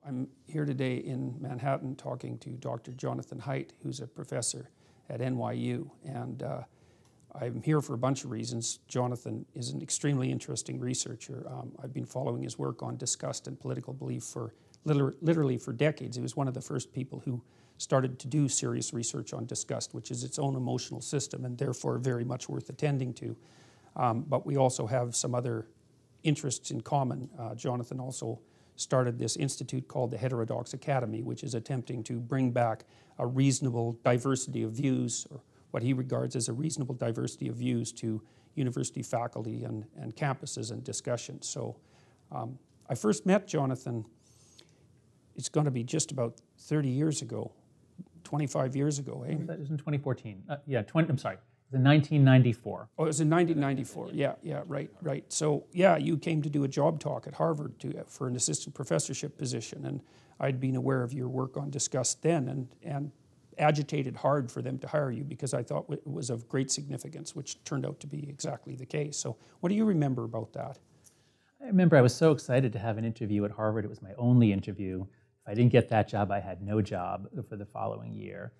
I'm here today in Manhattan talking to Dr. Jonathan Haidt, who's a professor at NYU. And I'm here for a bunch of reasons. Jonathan is an extremely interesting researcher. I've been following his work on disgust and political belief for literally for decades. He was one of the first people who started to do serious research on disgust, which is its own emotional system and therefore very much worth attending to. But we also have some other interests in common. Jonathan also started this institute called the Heterodox Academy, which is attempting to bring back a reasonable diversity of views, or what he regards as a reasonable diversity of views, to university faculty and campuses and discussions. So I first met Jonathan, it's going to be just about 30 years ago, 25 years ago, eh? That was in 2014. I'm sorry. In 1994. Oh, it was in 1994. Yeah, right. So, yeah, you came to do a job talk at Harvard for an assistant professorship position, and I'd been aware of your work on disgust then and agitated hard for them to hire you because I thought it was of great significance, which turned out to be exactly the case. So what do you remember about that? I remember I was so excited to have an interview at Harvard. It was my only interview. If I didn't get that job, I had no job for the following year.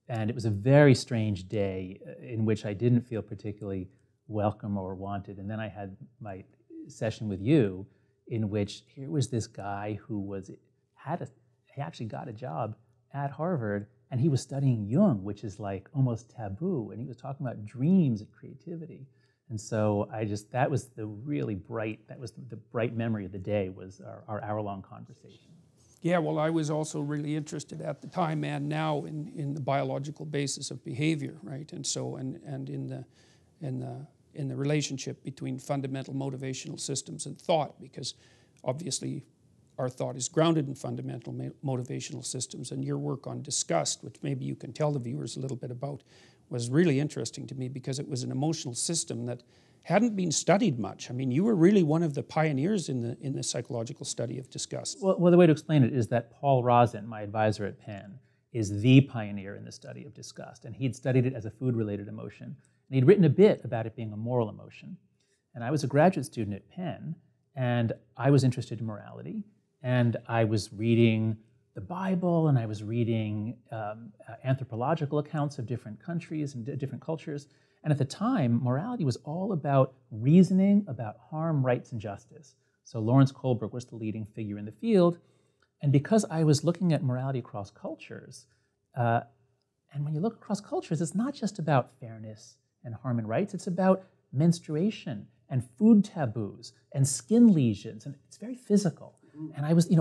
And it was a very strange day in which I didn't feel particularly welcome or wanted. And then I had my session with you, in which here was this guy who he actually got a job at Harvard, and he was studying Jung, which is like almost taboo, and he was talking about dreams and creativity. And so that was the bright memory of the day, was our hour-long conversation. Yeah, well, I was also really interested at the time and now in the biological basis of behavior, right? And so, and in the relationship between fundamental motivational systems and thought, because obviously our thought is grounded in fundamental motivational systems. And your work on disgust, which maybe you can tell the viewers a little bit about, was really interesting to me because it was an emotional system that hadn't been studied much. I mean, you were really one of the pioneers in the psychological study of disgust. Well, the way to explain it is that Paul Rozin, my advisor at Penn, is the pioneer in the study of disgust, and he'd studied it as a food-related emotion. And he'd written a bit about it being a moral emotion. And I was a graduate student at Penn, and I was interested in morality, and I was reading the Bible, and I was reading anthropological accounts of different countries and different cultures. And at the time, morality was all about reasoning about harm, rights, and justice. So Lawrence Kohlberg was the leading figure in the field. And because I was looking at morality across cultures, and when you look across cultures, it's not just about fairness and harm and rights, it's about menstruation and food taboos and skin lesions, and it's very physical. And I was,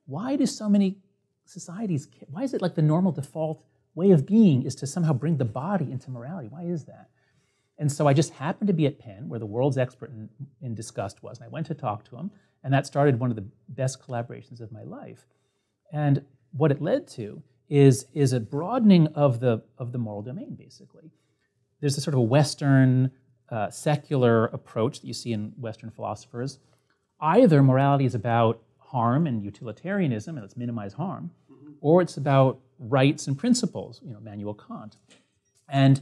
why do so many societies, why is it like the normal default way of being is to somehow bring the body into morality? Why is that? And so I just happened to be at Penn, where the world's expert in disgust was, and I went to talk to him, and that started one of the best collaborations of my life. And what it led to is a broadening of the moral domain, basically. There's a sort of a Western secular approach that you see in Western philosophers. Either morality is about harm and utilitarianism, and let's minimize harm, or it's about rights and principles, Immanuel Kant. And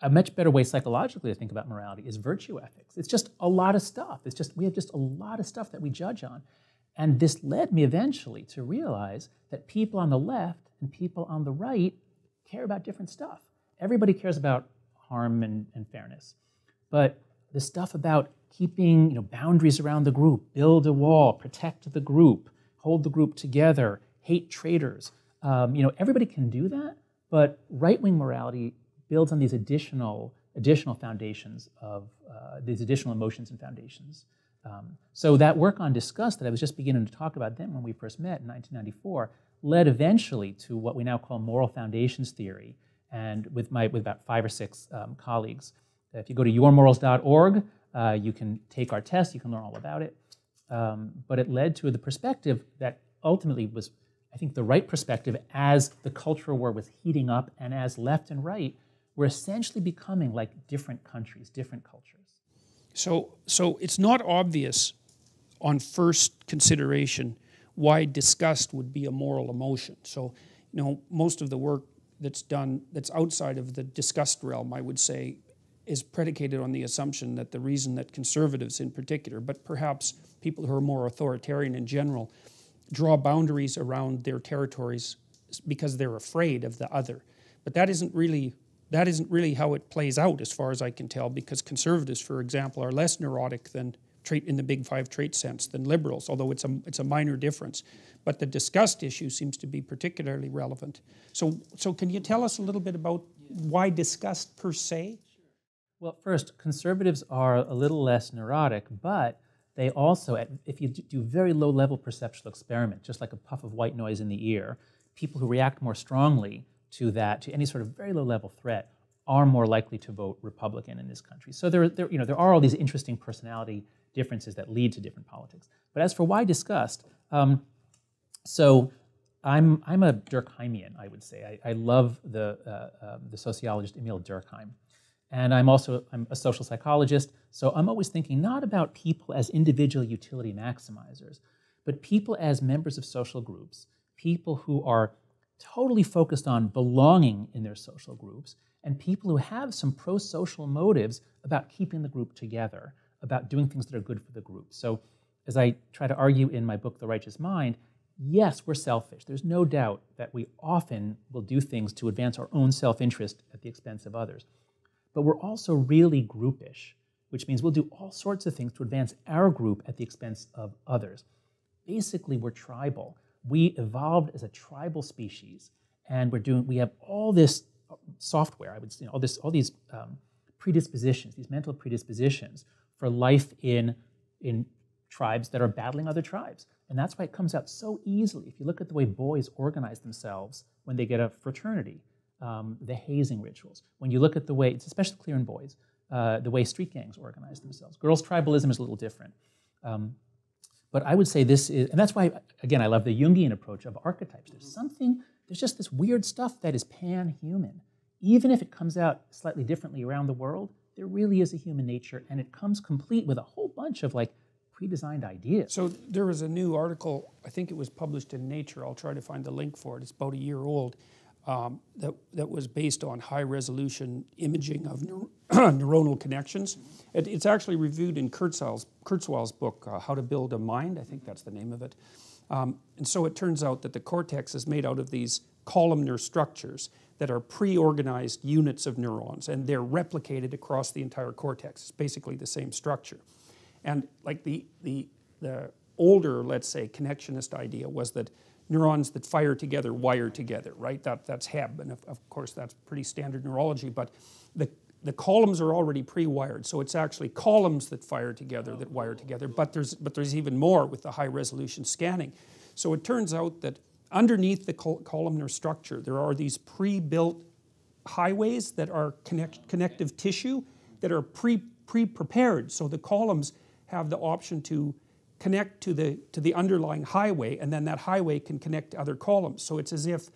a much better way psychologically to think about morality is virtue ethics. It's just a lot of stuff. We have just a lot of stuff that we judge on. And this led me eventually to realize that people on the left and people on the right care about different stuff. Everybody cares about harm and fairness. But the stuff about keeping boundaries around the group, build a wall, protect the group, hold the group together, hate traitors, everybody can do that, but right-wing morality builds on these additional foundations of these additional emotions and foundations. So that work on disgust that I was just beginning to talk about then when we first met in 1994 led eventually to what we now call moral foundations theory, and with about 5 or 6 colleagues. If you go to yourmorals.org, you can take our test, you can learn all about it. But it led to the perspective that ultimately was, I think, the right perspective as the cultural war was heating up and as left and right were essentially becoming like different countries, different cultures. So it's not obvious on first consideration why disgust would be a moral emotion. So, most of the work that's done that's outside of the disgust realm, I would say, is predicated on the assumption that the reason that conservatives in particular, but perhaps people who are more authoritarian in general, draw boundaries around their territories because they're afraid of the other. But that isn't really how it plays out, as far as I can tell, because conservatives, for example, are less neurotic than in the big five trait sense than liberals, although it's a minor difference. But the discussed issue seems to be particularly relevant. So can you tell us a little bit about why disgust per se? Well, first, conservatives are a little less neurotic, but they also, if you do very low-level perceptual experiment, just like a puff of white noise in the ear, people who react more strongly to that, to any sort of very low-level threat, are more likely to vote Republican in this country. So there are all these interesting personality differences that lead to different politics. But as for why disgust, so I'm a Durkheimian, I would say. I love the sociologist Emil Durkheim. And I'm a social psychologist, so I'm always thinking not about people as individual utility maximizers, but people as members of social groups, people who are totally focused on belonging in their social groups, and people who have some pro-social motives about keeping the group together, about doing things that are good for the group. So as I try to argue in my book, The Righteous Mind, yes, we're selfish. There's no doubt that we often will do things to advance our own self-interest at the expense of others. But we're also really groupish, which means we'll do all sorts of things to advance our group at the expense of others. Basically, we're tribal. We evolved as a tribal species, and we have all this software, I would say, all these predispositions, these mental predispositions for life in tribes that are battling other tribes. And that's why it comes out so easily. If you look at the way boys organize themselves when they get a fraternity, the hazing rituals. When you look at the way, it's especially clear in boys, the way street gangs organize themselves. Girls' tribalism is a little different. But I would say this is, and that's why, again, I love the Jungian approach of archetypes. There's just this weird stuff that is pan-human. Even if it comes out slightly differently around the world, there really is a human nature, and it comes complete with a whole bunch of pre-designed ideas. So there was a new article, I think it was published in Nature, I'll try to find the link for it, it's about a year old, that was based on high-resolution imaging of neuronal connections. It's actually reviewed in Kurzweil's book, How to Build a Mind, I think that's the name of it. And so it turns out that the cortex is made out of these columnar structures that are pre-organized units of neurons, and they're replicated across the entire cortex. It's basically the same structure. And like the older, let's say, connectionist idea was that neurons that fire together wire together, right? That's Hebb, and of course that's pretty standard neurology, but the columns are already pre-wired, so it's actually columns that fire together, that wire together, but there's even more with the high-resolution scanning. So it turns out that underneath the columnar structure, there are these pre-built highways that are connective tissue that are pre-prepared, so the columns have the option to connect to the underlying highway, and then that highway can connect to other columns. So it's as if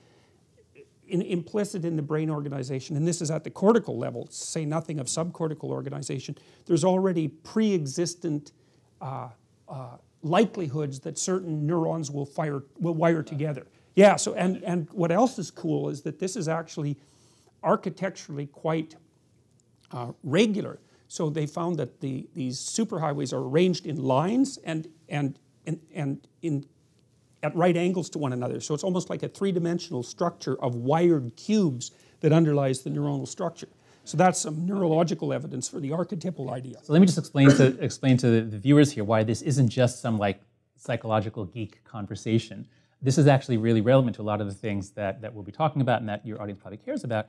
implicit in the brain organization, and this is at the cortical level, say nothing of subcortical organization, there's already pre-existent likelihoods that certain neurons will wire together. Yeah, so and what else is cool is that this is actually architecturally quite regular. So they found that these superhighways are arranged in lines and at right angles to one another. So it's almost like a three-dimensional structure of wired cubes that underlies the neuronal structure. So that's some neurological evidence for the archetypal idea. So let me just explain to the viewers here why this isn't just some psychological geek conversation. This is actually really relevant to a lot of the things that we'll be talking about and that your audience probably cares about,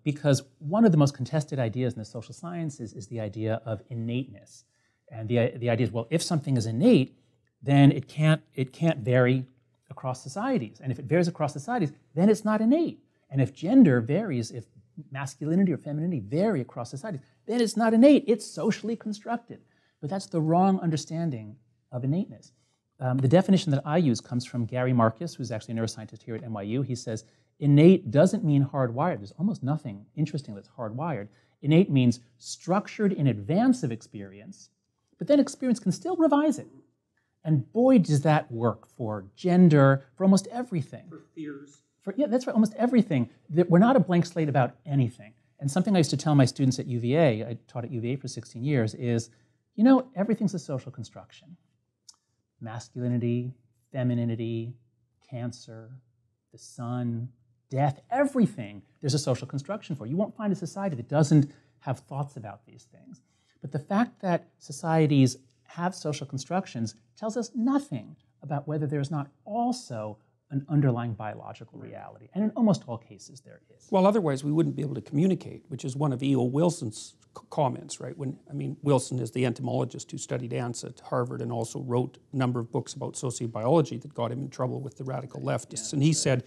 because one of the most contested ideas in the social sciences is the idea of innateness. And the idea is, well, if something is innate, then it can't vary across societies. And if it varies across societies, then it's not innate. And if gender varies, if masculinity or femininity vary across societies, then it's not innate, it's socially constructed. But that's the wrong understanding of innateness. The definition that I use comes from Gary Marcus, who's actually a neuroscientist here at NYU. He says, innate doesn't mean hardwired. There's almost nothing interesting that's hardwired. Innate means structured in advance of experience, but then experience can still revise it. And boy, does that work for gender, for almost everything. For fears. Yeah, that's right, almost everything. We're not a blank slate about anything. And something I used to tell my students at UVA, I taught at UVA for 16 years, is, everything's a social construction. Masculinity, femininity, cancer, the sun, death, everything, there's a social construction for. You won't find a society that doesn't have thoughts about these things. But the fact that societies have social constructions tells us nothing about whether there's not also an underlying biological reality. And in almost all cases, there is. Well, otherwise we wouldn't be able to communicate, which is one of E.O. Wilson's comments, right? Wilson is the entomologist who studied ants at Harvard and also wrote a number of books about sociobiology that got him in trouble with the radical leftists. And he said,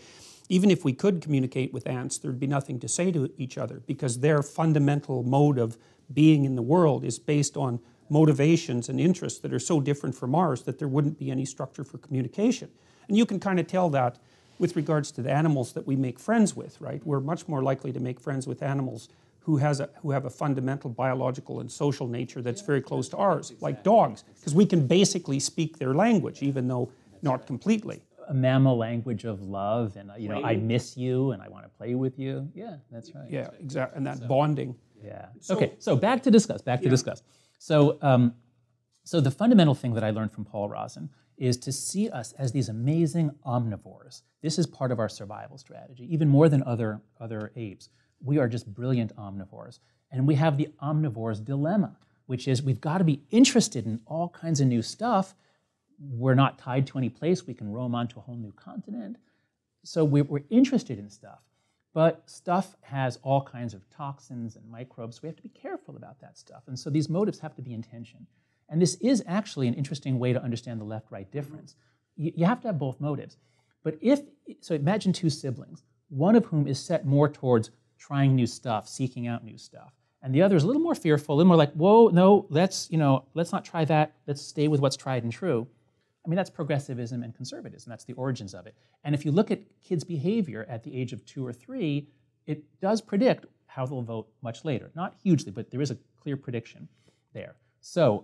even if we could communicate with ants, there'd be nothing to say to each other because their fundamental mode of being in the world is based on motivations and interests that are so different from ours that there wouldn't be any structure for communication. And you can kind of tell that with regards to the animals that we make friends with, right? We're much more likely to make friends with animals who have a fundamental biological and social nature that's very close to ours, like dogs, because we can basically speak their language, even though not completely. A mammal language of love, and I miss you, and I want to play with you. Yeah, that's right. Yeah, exactly, and that bonding. Yeah. Okay, so back to discuss. So, so the fundamental thing that I learned from Paul Rozin is to see us as these amazing omnivores. This is part of our survival strategy, even more than other apes. We are just brilliant omnivores. And we have the omnivore's dilemma, which is we've got to be interested in all kinds of new stuff. We're not tied to any place. We can roam onto a whole new continent. So we're interested in stuff. But stuff has all kinds of toxins and microbes. So we have to be careful about that stuff. And so these motives have to be in tension. And this is actually an interesting way to understand the left-right difference. You have to have both motives. But so imagine two siblings, one of whom is set more towards trying new stuff, seeking out new stuff. And the other is a little more fearful, a little more like, whoa, no, let's not try that. Let's stay with what's tried and true. I mean, that's progressivism and conservatism. That's the origins of it. And if you look at kids' behavior at the age of 2 or 3, it does predict how they'll vote much later. Not hugely, but there is a clear prediction there. So,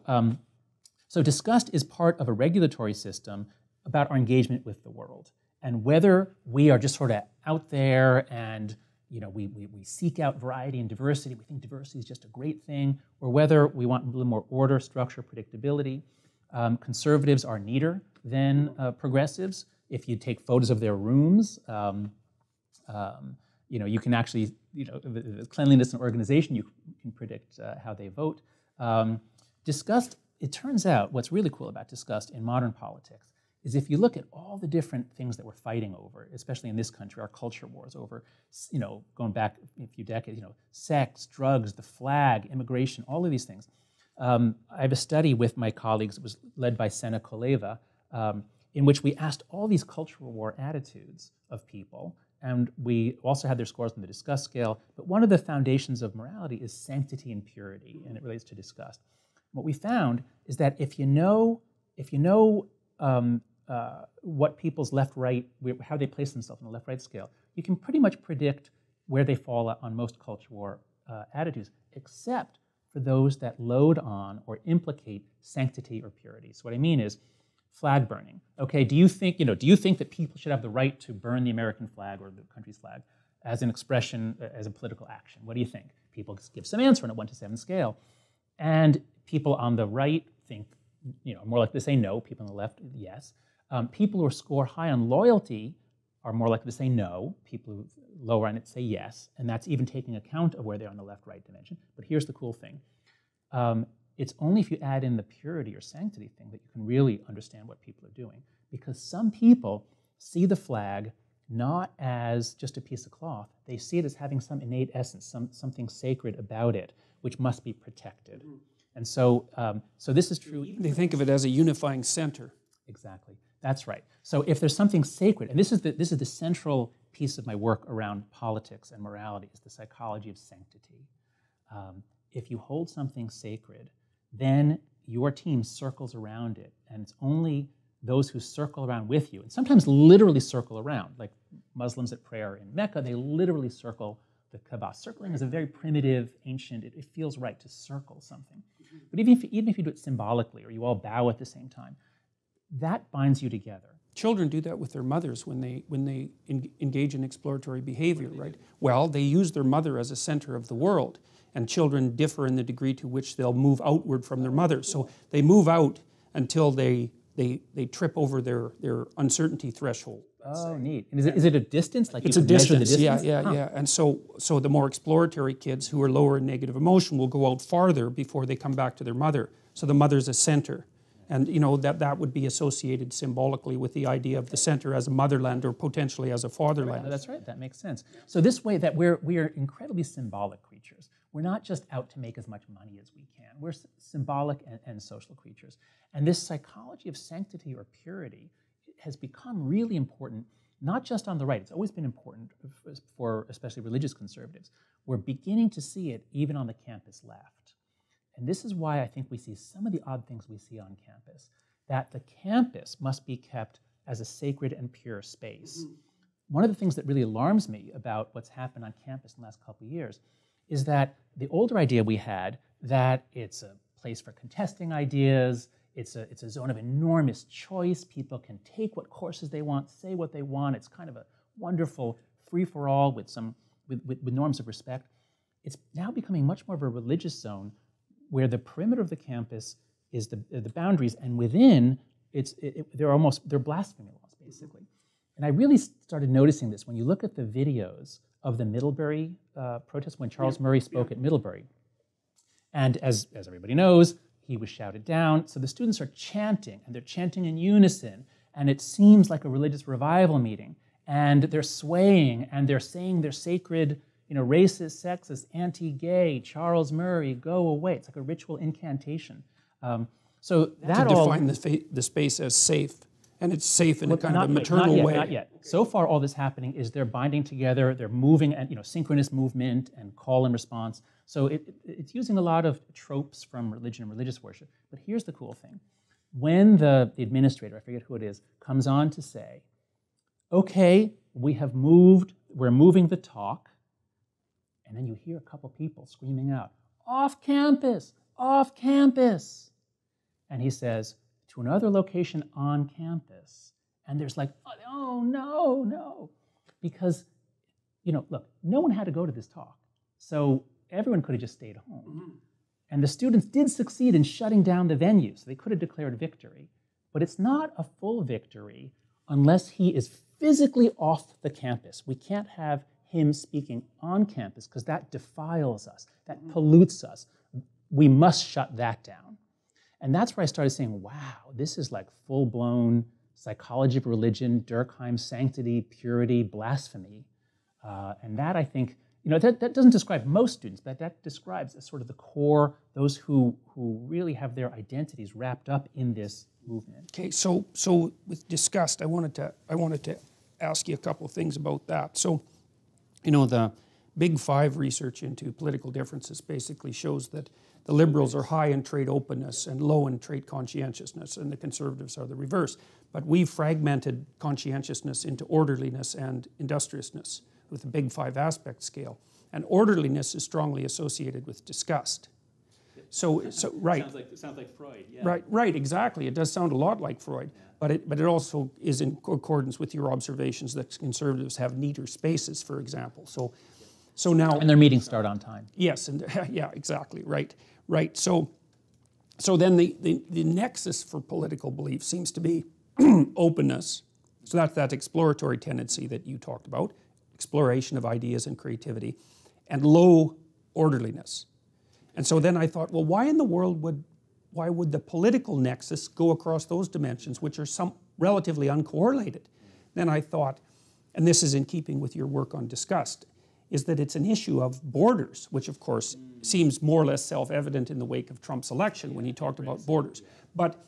so disgust is part of a regulatory system about our engagement with the world. And whether we are just sort of out there and we seek out variety and diversity, we think diversity is just a great thing, or whether we want a little more order, structure, predictability. Conservatives are neater than progressives. If you take photos of their rooms, you can actually, the cleanliness and organization, you can predict how they vote. Disgust, it turns out, what's really cool about disgust in modern politics is if you look at all the different things that we're fighting over, especially in this country, our culture wars over, going back a few decades, sex, drugs, the flag, immigration, all of these things. I have a study with my colleagues, it was led by Sena Koleva, in which we asked all these cultural war attitudes of people, and we also had their scores on the disgust scale, but one of the foundations of morality is sanctity and purity, and it relates to disgust. What we found is that if you know what people's left-right, how they place themselves on the left-right scale, you can pretty much predict where they fall on most culture war attitudes, except for those that load on or implicate sanctity or purity. So what I mean is flag burning. Okay, do you think that people should have the right to burn the American flag or the country's flag as an expression, as a political action? What do you think? People give some answer on a 1 to 7 scale. And people on the right think, more likely to say no. People on the left, yes. People who score high on loyalty are more likely to say no. People who lower on it say yes. And that's even taking account of where they are on the left-right dimension. But here's the cool thing. It's only if you add in the purity or sanctity thing that you can really understand what people are doing. Because some people see the flag not as just a piece of cloth. They see it as having some innate essence, something sacred about it, which must be protected. And so, so this is true. They think of it as a unifying center. Exactly. That's right. So if there's something sacred, and this is the central piece of my work around politics and morality, is the psychology of sanctity. If you hold something sacred, then your team circles around it, and it's only those who circle around with you, and sometimes literally circle around, like Muslims at prayer in Mecca, they literally circle the Kaaba. Circling is a very primitive, ancient, it feels right to circle something. But even if you do it symbolically, or you all bow at the same time, that binds you together. Children do that with their mothers when they engage in exploratory behavior, right? Well, they use their mother as a center of the world, and children differ in the degree to which they'll move outward from their mother. So they move out until they they trip over their uncertainty threshold. Oh, neat. And is it a distance? Like It's you a can measure the distance, distance? yeah. And so the more exploratory kids who are lower in negative emotion will go out farther before they come back to their mother. So the mother's a center. And you know that would be associated symbolically with the idea of the center as a motherland or potentially as a fatherland. That's right, that makes sense. So this way that we are incredibly symbolic creatures. We're not just out to make as much money as we can. We're symbolic and social creatures. And this psychology of sanctity or purity has become really important, not just on the right. It's always been important for especially religious conservatives. We're beginning to see it even on the campus left. And this is why I think we see some of the odd things we see on campus, that the campus must be kept as a sacred and pure space. One of the things that really alarms me about what's happened on campus in the last couple of years is that the older idea we had that it's a place for contesting ideas, it's a zone of enormous choice, people can take what courses they want, say what they want, it's kind of a wonderful free-for-all with norms of respect. It's now becoming much more of a religious zone where the perimeter of the campus is the boundaries, and within they're blasphemy laws basically. And I really started noticing this when you look at the videos of the Middlebury protest when Charles Murray spoke at Middlebury. And as everybody knows, he was shouted down. So the students are chanting, and they're chanting in unison, and it seems like a religious revival meeting. And they're swaying, and they're saying their sacred, racist, sexist, anti-gay, Charles Murray, go away. It's like a ritual incantation. So that to define the space as safe, and it's safe in a kind of a maternal way. Not yet. So far, all that's happening is they're binding together, they're moving, and synchronous movement and call and response. So it's using a lot of tropes from religion and religious worship. But here's the cool thing: when the administrator, I forget who it is, comes on to say, "Okay, we're moving the talk," and then you hear a couple people screaming out, "Off campus! Off campus!" And he says, "To another location on campus." And there's like, "Oh, no." Because, look, no one had to go to this talk. So everyone could have just stayed home. Mm-hmm. And the students did succeed in shutting down the venue, so they could have declared victory. But it's not a full victory unless he is physically off the campus. We can't have him speaking on campus because that defiles us, that pollutes us. We must shut that down. And that's where I started saying, wow, this is like full-blown psychology of religion, Durkheim, sanctity, purity, blasphemy. And that, I think, that doesn't describe most students, but that describes as sort of the core, those who really have their identities wrapped up in this movement. Okay, so with disgust, I wanted to ask you a couple of things about that. So, the Big Five research into political differences basically shows that the liberals are high in trait openness and low in trait conscientiousness, and the conservatives are the reverse. But we've fragmented conscientiousness into orderliness and industriousness with the Big Five aspect scale. And orderliness is strongly associated with disgust. So right. It sounds like Freud, yeah. Right, exactly. It does sound a lot like Freud, yeah. But it also is in accordance with your observations that conservatives have neater spaces, for example. So now... And their meetings start on time. Yes, and yeah, exactly, right. So then the nexus for political belief seems to be openness. So that's that exploratory tendency that you talked about, exploration of ideas and creativity, and low orderliness. And so then I thought, well, why in the world would the political nexus go across those dimensions, which are relatively uncorrelated? Then I thought, and this is in keeping with your work on disgust, is that it's an issue of borders, which of course seems more or less self-evident in the wake of Trump's election when he talked about borders. But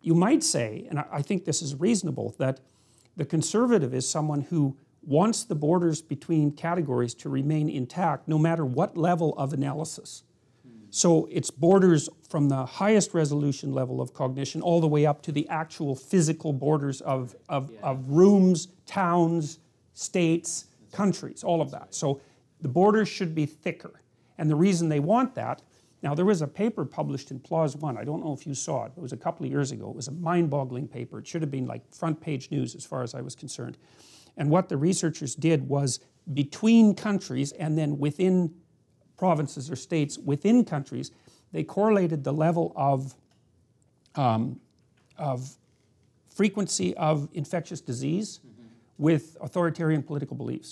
you might say, and I think this is reasonable, that the conservative is someone who wants the borders between categories to remain intact no matter what level of analysis. So it's borders from the highest resolution level of cognition all the way up to the actual physical borders of rooms, towns, states, countries, all of that. So the borders should be thicker. And the reason they want that, now there was a paper published in PLOS One, I don't know if you saw it, it was a couple of years ago, it was a mind-boggling paper. It should have been like front page news as far as I was concerned. And what the researchers did was between countries and then within provinces or states within countries, they correlated the level of frequency of infectious disease with authoritarian political beliefs,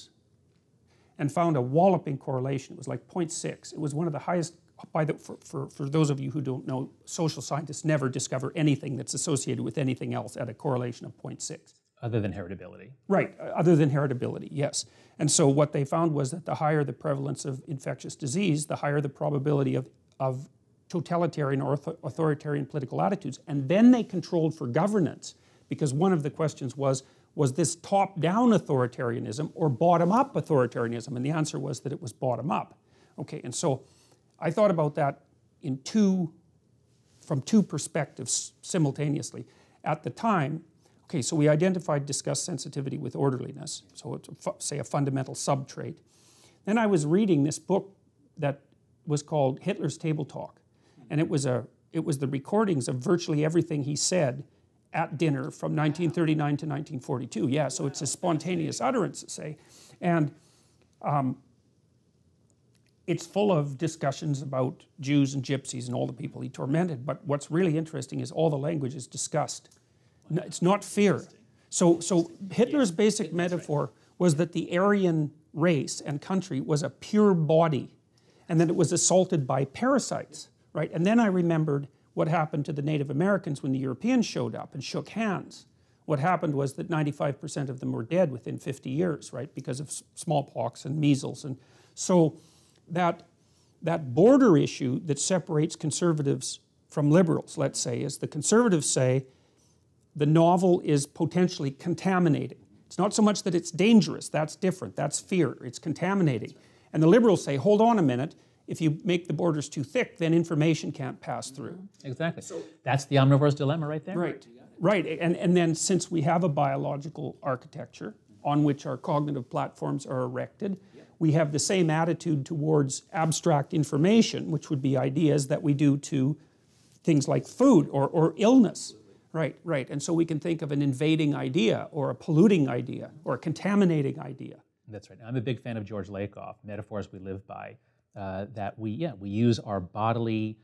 and found a walloping correlation. It was like 0.6. It was one of the highest. For those of you who don't know, social scientists never discover anything that's associated with anything else at a correlation of 0.6. Other than heritability. Right, other than heritability, yes. And so what they found was that the higher the prevalence of infectious disease, the higher the probability of totalitarian or authoritarian political attitudes. And then they controlled for governance, because one of the questions was this top-down authoritarianism or bottom-up authoritarianism? And the answer was that it was bottom-up. Okay, and so I thought about that from two perspectives simultaneously. At the time, okay, so we identified disgust sensitivity with orderliness, so it's, say, a fundamental subtrait. Then I was reading this book that was called Hitler's Table Talk, and it was the recordings of virtually everything he said at dinner from 1939 to 1942. Yeah, so it's a spontaneous utterance, say, and it's full of discussions about Jews and gypsies and all the people he tormented, but what's really interesting is all the language is disgust. It's not fear. So Hitler's basic metaphor was that the Aryan race and country was a pure body, and that it was assaulted by parasites, right? And then I remembered what happened to the Native Americans when the Europeans showed up and shook hands. What happened was that 95% of them were dead within 50 years, right? Because of smallpox and measles. And so that border issue that separates conservatives from liberals, let's say, is the conservatives say the novel is potentially contaminating. It's not so much that it's dangerous, that's different, that's fear, it's contaminating. And the liberals say, hold on a minute, if you make the borders too thick, then information can't pass through. Exactly. So that's the omnivore's dilemma right there. Right, right. And then since we have a biological architecture on which our cognitive platforms are erected, we have the same attitude towards abstract information, which would be ideas, that we do to things like food or illness. Right, right. And so we can think of an invading idea or a polluting idea or a contaminating idea. That's right. I'm a big fan of George Lakoff, metaphors we live by, that we use our bodily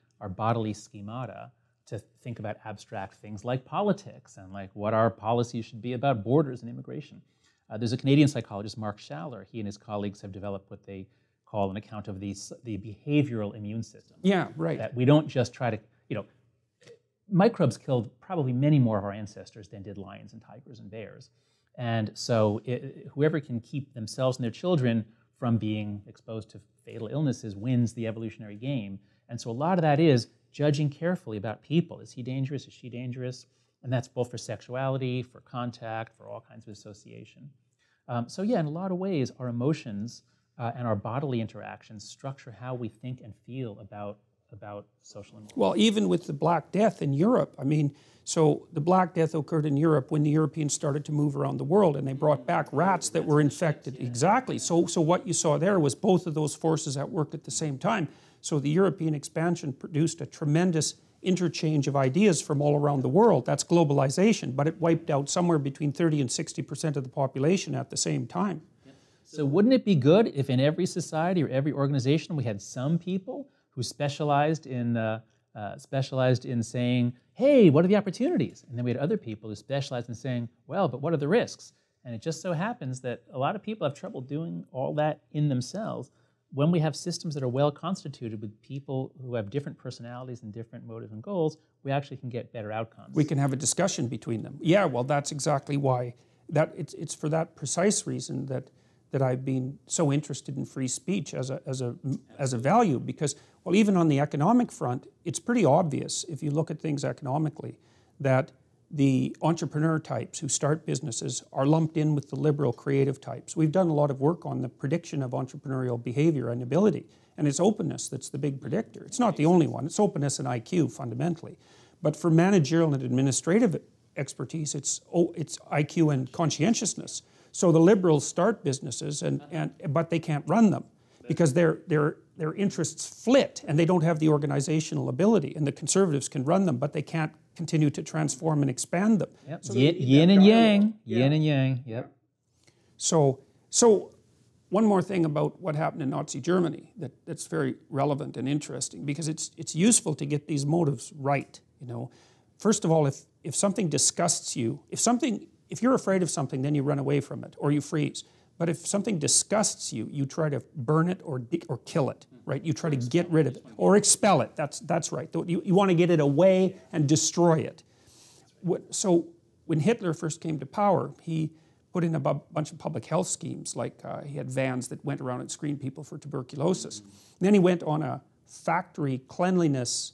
schemata to think about abstract things like politics and like what our policies should be about borders and immigration. There's a Canadian psychologist, Mark Schaller. He and his colleagues have developed what they call an account of the behavioral immune system. Yeah, right. That we don't just try to, microbes killed probably many more of our ancestors than did lions and tigers and bears. And so whoever can keep themselves and their children from being exposed to fatal illnesses wins the evolutionary game. And so a lot of that is judging carefully about people. Is he dangerous? Is she dangerous? And that's both for sexuality, for contact, for all kinds of association. So yeah, in a lot of ways, our emotions and our bodily interactions structure how we think and feel about social immorality. Well, even with the Black Death in Europe, I mean, so the Black Death occurred in Europe when the Europeans started to move around the world, and they brought back rats that were infected. Exactly. So what you saw there was both of those forces at work at the same time. So the European expansion produced a tremendous interchange of ideas from all around the world. That's globalization, but it wiped out somewhere between 30 and 60% of the population at the same time. So wouldn't it be good if in every society or every organization we had some people who specialized in saying, hey, what are the opportunities? And then we had other people who specialized in saying, well, but what are the risks? And it just so happens that a lot of people have trouble doing all that in themselves. When we have systems that are well constituted with people who have different personalities and different motives and goals, we actually can get better outcomes. We can have a discussion between them. Yeah, well, that's exactly why. It's for that precise reason that I've been so interested in free speech as a value, because, well, even on the economic front, it's pretty obvious, if you look at things economically, that the entrepreneur types who start businesses are lumped in with the liberal creative types. We've done a lot of work on the prediction of entrepreneurial behavior and ability, and it's openness that's the big predictor. It's not the only one. It's openness and IQ, fundamentally. But for managerial and administrative expertise, it's IQ and conscientiousness. So the liberals start businesses, but they can't run them because their interests flit and they don't have the organizational ability. And the conservatives can run them, but they can't continue to transform and expand them. Yep. So yin and yang, yin and yang. Yep. So one more thing about what happened in Nazi Germany that's very relevant and interesting, because it's useful to get these motives right. First of all, if something disgusts you, if you're afraid of something, then you run away from it or you freeze. But if something disgusts you, you try to burn it or kill it, right? You try to get rid of it or expel it. That's right. You want to get it away and destroy it. So when Hitler first came to power, he put in a bunch of public health schemes, like he had vans that went around and screened people for tuberculosis. And then he went on a factory cleanliness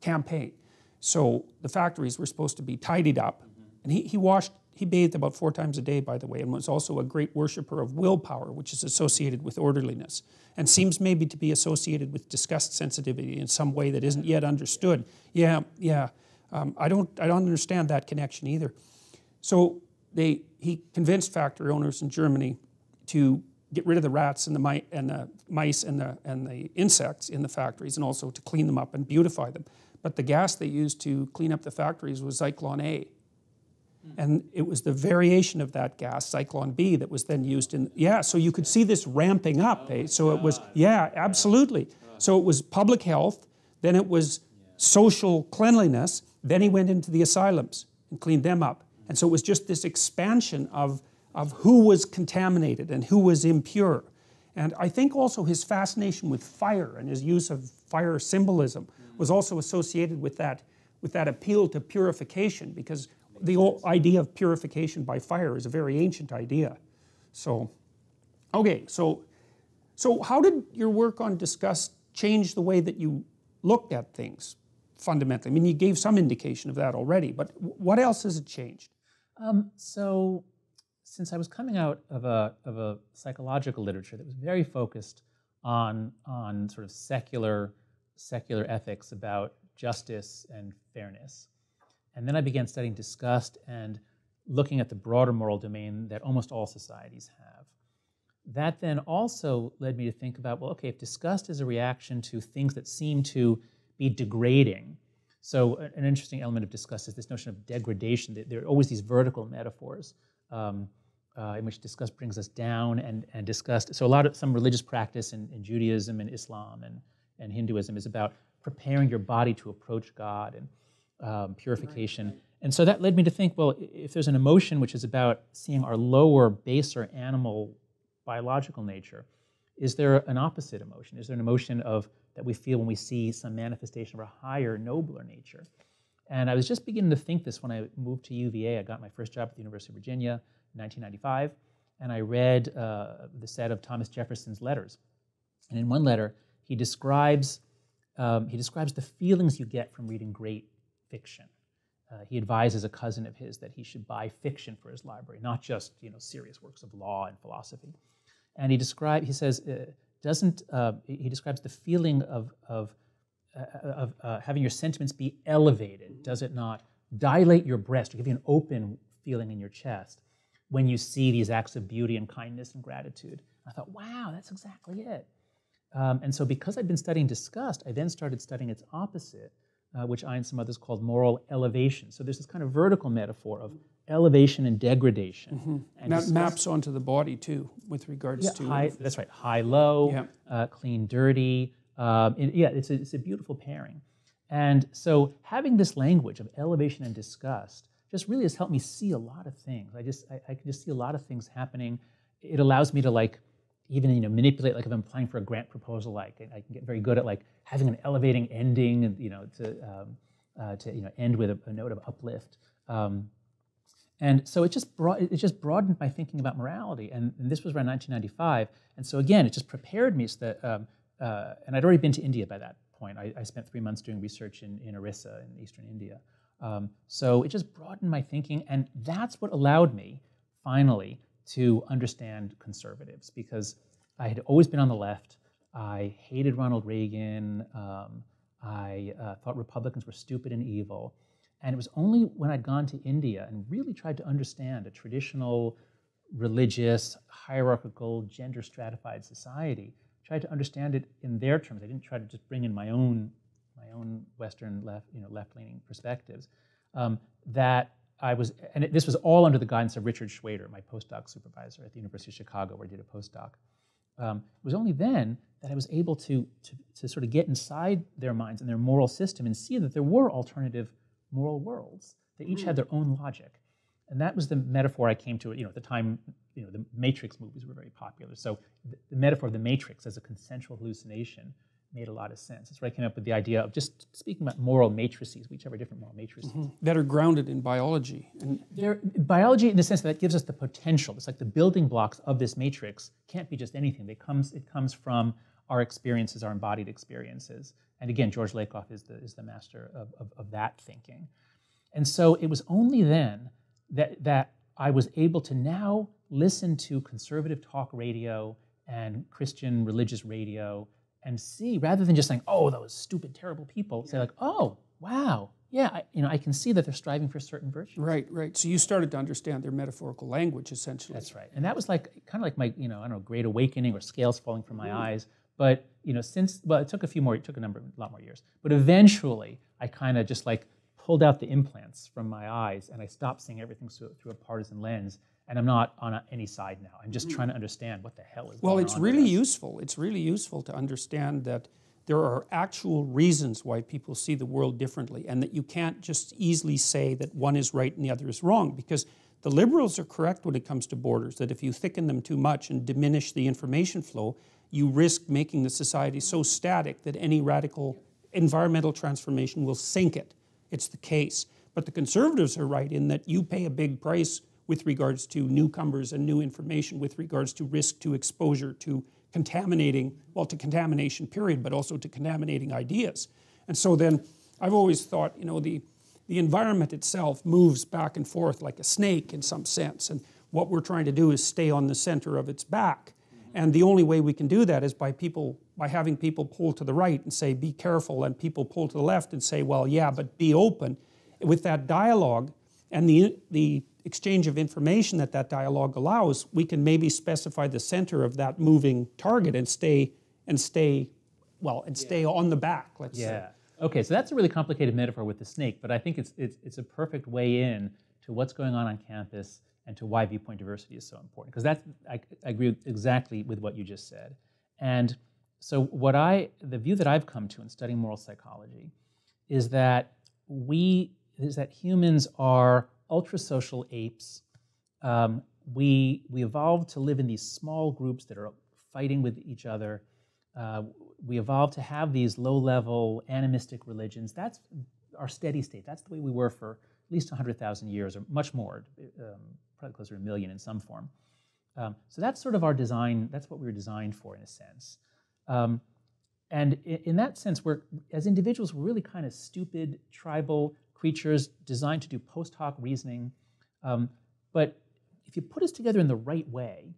campaign. So the factories were supposed to be tidied up, and he bathed about 4 times a day, by the way, and was also a great worshiper of willpower, which is associated with orderliness, and seems maybe to be associated with disgust sensitivity in some way that isn't yet understood. Yeah. I don't understand that connection either. So he convinced factory owners in Germany to get rid of the rats and the mice and the insects in the factories, and also to clean them up and beautify them. But the gas they used to clean up the factories was Zyklon A. And it was the variation of that gas, Zyklon B, that was then used in, so you could see this ramping up. So it was, absolutely. So it was public health, then it was social cleanliness, then he went into the asylums and cleaned them up. And so it was just this expansion of who was contaminated and who was impure. And I think also his fascination with fire and his use of fire symbolism was also associated with that appeal to purification, because the whole idea of purification by fire is a very ancient idea. So, okay, so how did your work on disgust change the way that you looked at things fundamentally? I mean, you gave some indication of that already, but what else has it changed? So, since I was coming out of a psychological literature that was very focused on sort of secular ethics about justice and fairness, and then I began studying disgust and looking at the broader moral domain that almost all societies have. That then also led me to think about, well, okay, if disgust is a reaction to things that seem to be degrading, so an interesting element of disgust is this notion of degradation. There are always these vertical metaphors in which disgust brings us down, and disgust. So some religious practice in Judaism and Islam and Hinduism is about preparing your body to approach God and purification. Right. And so that led me to think, well, if there's an emotion which is about seeing our lower, baser animal biological nature, is there an opposite emotion? Is there an emotion that we feel when we see some manifestation of a higher, nobler nature? And I was just beginning to think this when I moved to UVA. I got my first job at the University of Virginia in 1995, and I read the set of Thomas Jefferson's letters. And in one letter, he describes the feelings you get from reading great fiction. He advises a cousin of his that he should buy fiction for his library, not just serious works of law and philosophy. And he describes the feeling of having your sentiments be elevated. Does it not dilate your breast or give you an open feeling in your chest when you see these acts of beauty and kindness and gratitude? I thought, wow, that's exactly it. And so because I'd been studying disgust, I then started studying its opposite, which I and some others called moral elevation. So there's this kind of vertical metaphor of elevation and degradation. Mm-hmm. And that maps onto the body too, with regards to... That's right, high-low, clean-dirty. It's a beautiful pairing. And so having this language of elevation and disgust just really has helped me see a lot of things. I can just see a lot of things happening. It allows me to even manipulate, like if I'm applying for a grant proposal, I can get very good at having an elevating ending, and to end with a note of uplift. And so it just broadened my thinking about morality, and this was around 1995. And so again, it just prepared me so that, and I'd already been to India by that point. I spent 3 months doing research in Orissa in eastern India. So it just broadened my thinking, and that's what allowed me finally to understand conservatives, because I had always been on the left. I hated Ronald Reagan. I thought Republicans were stupid and evil. And it was only when I'd gone to India and really tried to understand a traditional, religious, hierarchical, gender-stratified society, tried to understand it in their terms. I didn't try to just bring in my own Western left-leaning perspectives. This was all under the guidance of Richard Schwader, my postdoc supervisor at the University of Chicago, where I did a postdoc. It was only then that I was able to sort of get inside their minds and their moral system and see that there were alternative moral worlds They each had their own logic. And that was the metaphor I came to, at the time, the Matrix movies were very popular. So the metaphor of the Matrix as a consensual hallucination made a lot of sense. That's where I came up with the idea of just speaking about moral matrices. We each have our different moral matrices. That are grounded in biology. And biology, in the sense that gives us the potential. It's like the building blocks of this matrix can't be just anything. It comes from our experiences, our embodied experiences. And again, George Lakoff is the master of that thinking. And so it was only then that I was able to now listen to conservative talk radio and Christian religious radio and see, rather than just saying, oh, those stupid, terrible people, say like, oh, wow, yeah, I can see that they're striving for certain virtues. Right. So you started to understand their metaphorical language, essentially. That's right. And that was kind of like my, I don't know, great awakening or scales falling from my eyes. But, it took a lot more years. But eventually, I kind of just pulled out the implants from my eyes and I stopped seeing everything through a partisan lens. And I'm not on any side now. I'm just trying to understand what the hell is going on. Well, it's really useful. It's really useful to understand that there are actual reasons why people see the world differently, and that you can't just easily say that one is right and the other is wrong, because the liberals are correct when it comes to borders, that if you thicken them too much and diminish the information flow, you risk making the society so static that any radical environmental transformation will sink it. It's the case. But the conservatives are right in that you pay a big price with regards to newcomers and new information, with regards to risk, to exposure, to to contamination period, but also to contaminating ideas. And so then I've always thought, the environment itself moves back and forth like a snake in some sense. And what we're trying to do is stay on the center of its back. And the only way we can do that is by having people pull to the right and say, be careful, and people pull to the left and say, well, yeah, but be open. With that dialogue and the exchange of information that dialogue allows, we can maybe specify the center of that moving target and stay on the back, let's say. Okay, so that's a really complicated metaphor with the snake, but I think it's a perfect way in to what's going on campus and to why viewpoint diversity is so important. Because I agree exactly with what you just said. And so the view that I've come to in studying moral psychology is that humans are ultra-social apes. We evolved to live in these small groups that are fighting with each other. We evolved to have these low-level animistic religions. That's our steady state. That's the way we were for at least 100,000 years, or much more, probably closer to 1 million in some form. So that's sort of our design. That's what we were designed for, in a sense. And in that sense, as individuals, we're really kind of stupid, tribal creatures designed to do post hoc reasoning. But if you put us together in the right way,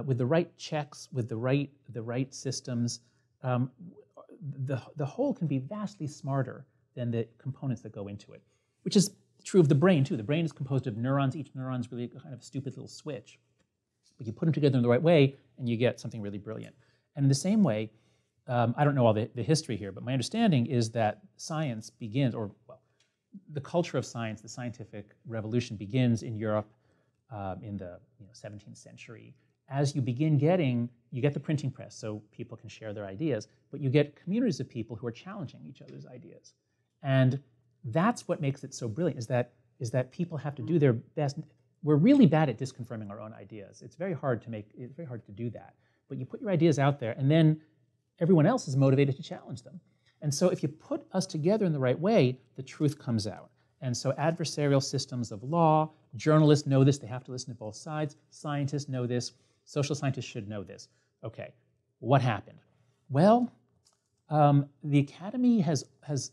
with the right checks, with the right systems, the whole can be vastly smarter than the components that go into it, which is true of the brain too. The brain is composed of neurons. Each neuron is really a kind of stupid little switch. But you put them together in the right way, and you get something really brilliant. And in the same way, I don't know all the history here, but my understanding is that science begins, the culture of science, the scientific revolution begins in Europe in the 17th century. As you get the printing press so people can share their ideas, but you get communities of people who are challenging each other's ideas. And that's what makes it so brilliant, is that people have to do their best. We're really bad at disconfirming our own ideas. It's very hard to do that. But you put your ideas out there, and then everyone else is motivated to challenge them. And so if you put us together in the right way, the truth comes out. And so adversarial systems of law, journalists know this, they have to listen to both sides, scientists know this, social scientists should know this. Okay, what happened? Well, the academy has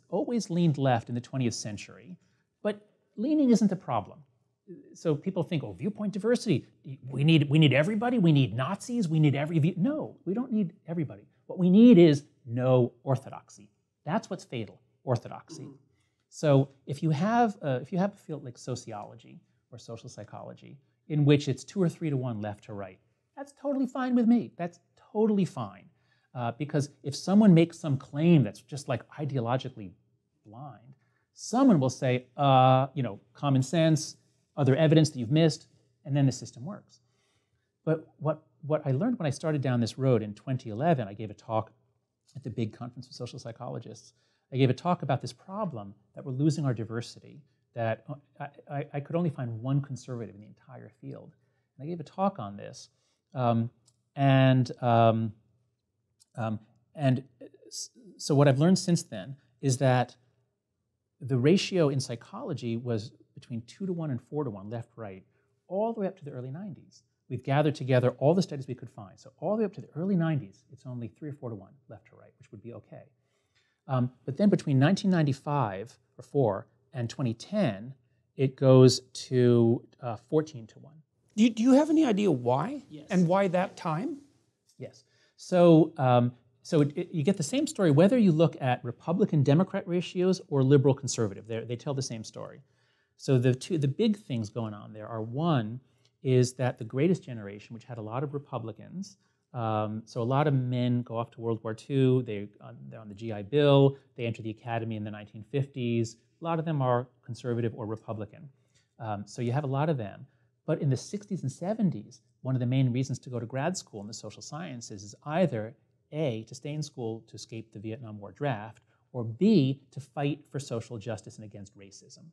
always leaned left in the 20th century, but leaning isn't the problem. So people think, viewpoint diversity, we need everybody, we need Nazis, we need every view. No, we don't need everybody. What we need is no orthodoxy. That's what's fatal, orthodoxy. So if you have a field like sociology or social psychology, in which it's 2 or 3 to 1 left to right, that's totally fine with me. That's totally fine. Because if someone makes some claim that's just ideologically blind, someone will say, common sense, other evidence that you've missed, and then the system works. But what I learned when I started down this road in 2011, I gave a talk at the big conference of social psychologists. I gave a talk about this problem that we're losing our diversity that I could only find one conservative in the entire field. And I gave a talk on this. So what I've learned since then is that the ratio in psychology was between 2-to-1 and 4-to-1, left-right, all the way up to the early 90s. We've gathered together all the studies we could find. So all the way up to the early 90s, it's only 3 or 4-to-1, left to right, which would be okay. But then between 1995 or 4 and 2010, it goes to 14-to-1. Do you have any idea why? Yes. And why that time? Yes. So, you get the same story whether you look at Republican-Democrat ratios or liberal-conservative. They tell the same story. So the big things going on there are, one is that the greatest generation, which had a lot of Republicans, so a lot of men go off to World War II, they're on the GI Bill, they enter the academy in the 1950s. A lot of them are conservative or Republican. So you have a lot of them. But in the 60s and 70s, one of the main reasons to go to grad school in the social sciences is either A, to stay in school to escape the Vietnam War draft, or B, to fight for social justice and against racism.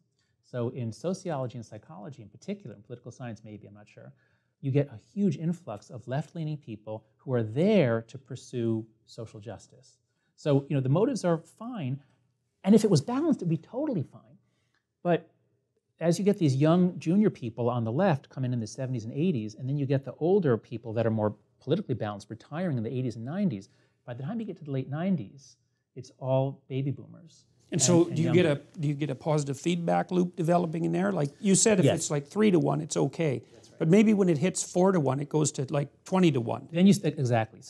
So in sociology and psychology in particular, in political science maybe, I'm not sure, you get a huge influx of left-leaning people who are there to pursue social justice. So, the motives are fine, and if it was balanced, it'd be totally fine. But as you get these young junior people on the left coming in the 70s and 80s, and then you get the older people that are more politically balanced retiring in the 80s and 90s, by the time you get to the late 90s, it's all baby boomers. And so do you get a positive feedback loop developing in there? Like you said, if Yes. it's like 3-to-1, it's okay. That's right. But maybe when it hits 4-to-1, it goes to like 20-to-1. Then exactly.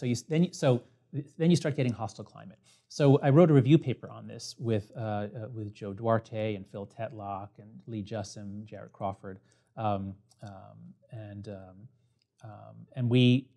Then you start getting hostile climate. So I wrote a review paper on this with Joe Duarte and Phil Tetlock and Lee Jussim, Jarrett Crawford, and we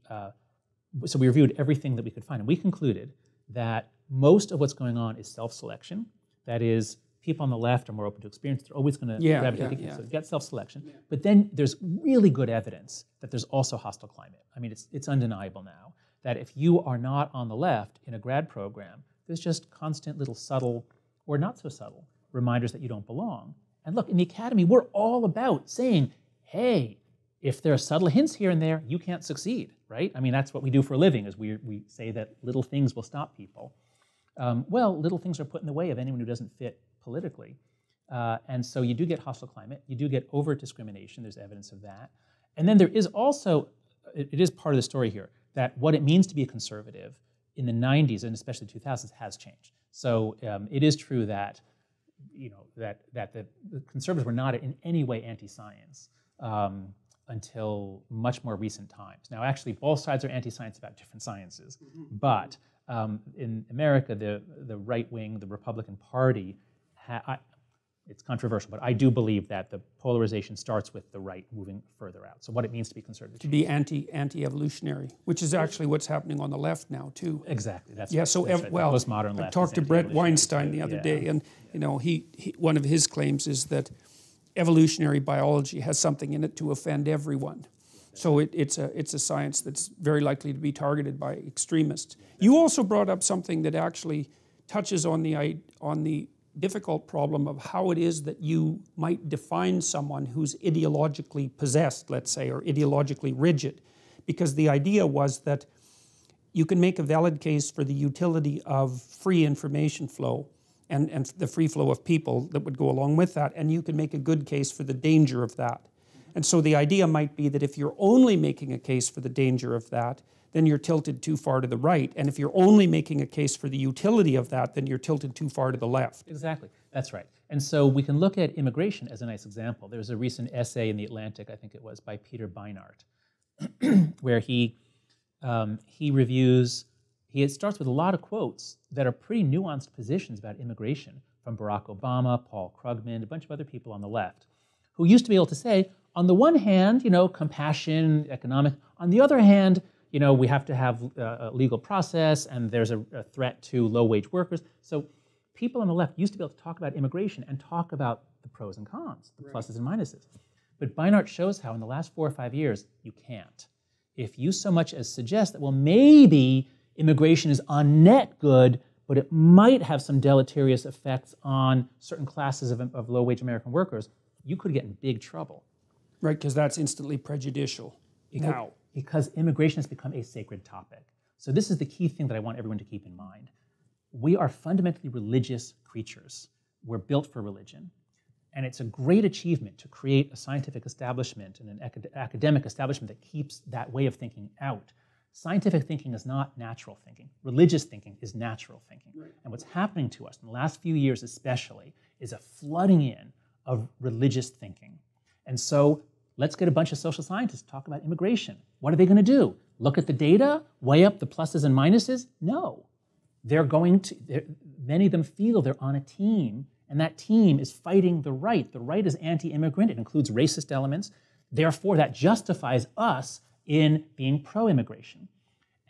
reviewed everything that we could find, and we concluded that most of what's going on is self-selection. That is, people on the left are more open to experience. They're always going to gravitate. So you get self-selection. Yeah. But then there's really good evidence that there's also hostile climate. I mean, it's undeniable now that if you are not on the left in a grad program, there's just constant little subtle or not so subtle reminders that you don't belong. And look, in the academy, we're all about saying, hey, if there are subtle hints here and there, you can't succeed, right? I mean, that's what we do for a living, is we say that little things will stop people. Well, little things are put in the way of anyone who doesn't fit politically. And so you do get hostile climate. You do get overt discrimination. There's evidence of that. And then there is also, it is part of the story here, that what it means to be a conservative in the 90s and especially the 2000s has changed. So it is true that, that the conservatives were not in any way anti-science until much more recent times. Now, actually, both sides are anti-science about different sciences, but in America, the right wing, the Republican Party, it's controversial, but I do believe that the polarization starts with the right moving further out. So what it means to be conservative. To be anti-evolutionary, which is actually what's happening on the left now too. Exactly. That's yeah. Right. So that's right. well, postmodern left. I talked to Brett Weinstein the other day, and he one of his claims is that evolutionary biology has something in it to offend everyone. So it's a science that's very likely to be targeted by extremists. You also brought up something that actually touches on the difficult problem of how it is that you might define someone who's ideologically possessed, let's say, or ideologically rigid. Because the idea was that you can make a valid case for the utility of free information flow and the free flow of people that would go along with that, and you can make a good case for the danger of that. And so the idea might be that if you're only making a case for the danger of that, then you're tilted too far to the right. And if you're only making a case for the utility of that, then you're tilted too far to the left. Exactly. That's right. And so we can look at immigration as a nice example. There's a recent essay in The Atlantic, I think it was, by Peter Beinart, where he starts with a lot of quotes that are pretty nuanced positions about immigration from Barack Obama, Paul Krugman, a bunch of other people on the left, who used to be able to say, on the one hand, compassion, economic. On the other hand, we have to have a legal process, and there's a threat to low-wage workers. So people on the left used to be able to talk about immigration and talk about the pros and cons, the pluses and minuses. But Beinart shows how in the last 4 or 5 years, you can't. If you so much as suggest that, well, maybe immigration is on net good but it might have some deleterious effects on certain classes of low-wage American workers, you could get in big trouble. Right, because that's instantly prejudicial now. Because immigration has become a sacred topic. So this is the key thing that I want everyone to keep in mind. We are fundamentally religious creatures. We're built for religion. And it's a great achievement to create a scientific establishment and an academic establishment that keeps that way of thinking out. Scientific thinking is not natural thinking. Religious thinking is natural thinking. Right. And what's happening to us in the last few years especially is a flooding in of religious thinking. And so let's get a bunch of social scientists to talk about immigration. What are they going to do? Look at the data? Weigh up the pluses and minuses? No. They're going to, many of them feel they're on a team, and that team is fighting the right. The right is anti-immigrant. It includes racist elements. Therefore, that justifies us in being pro-immigration.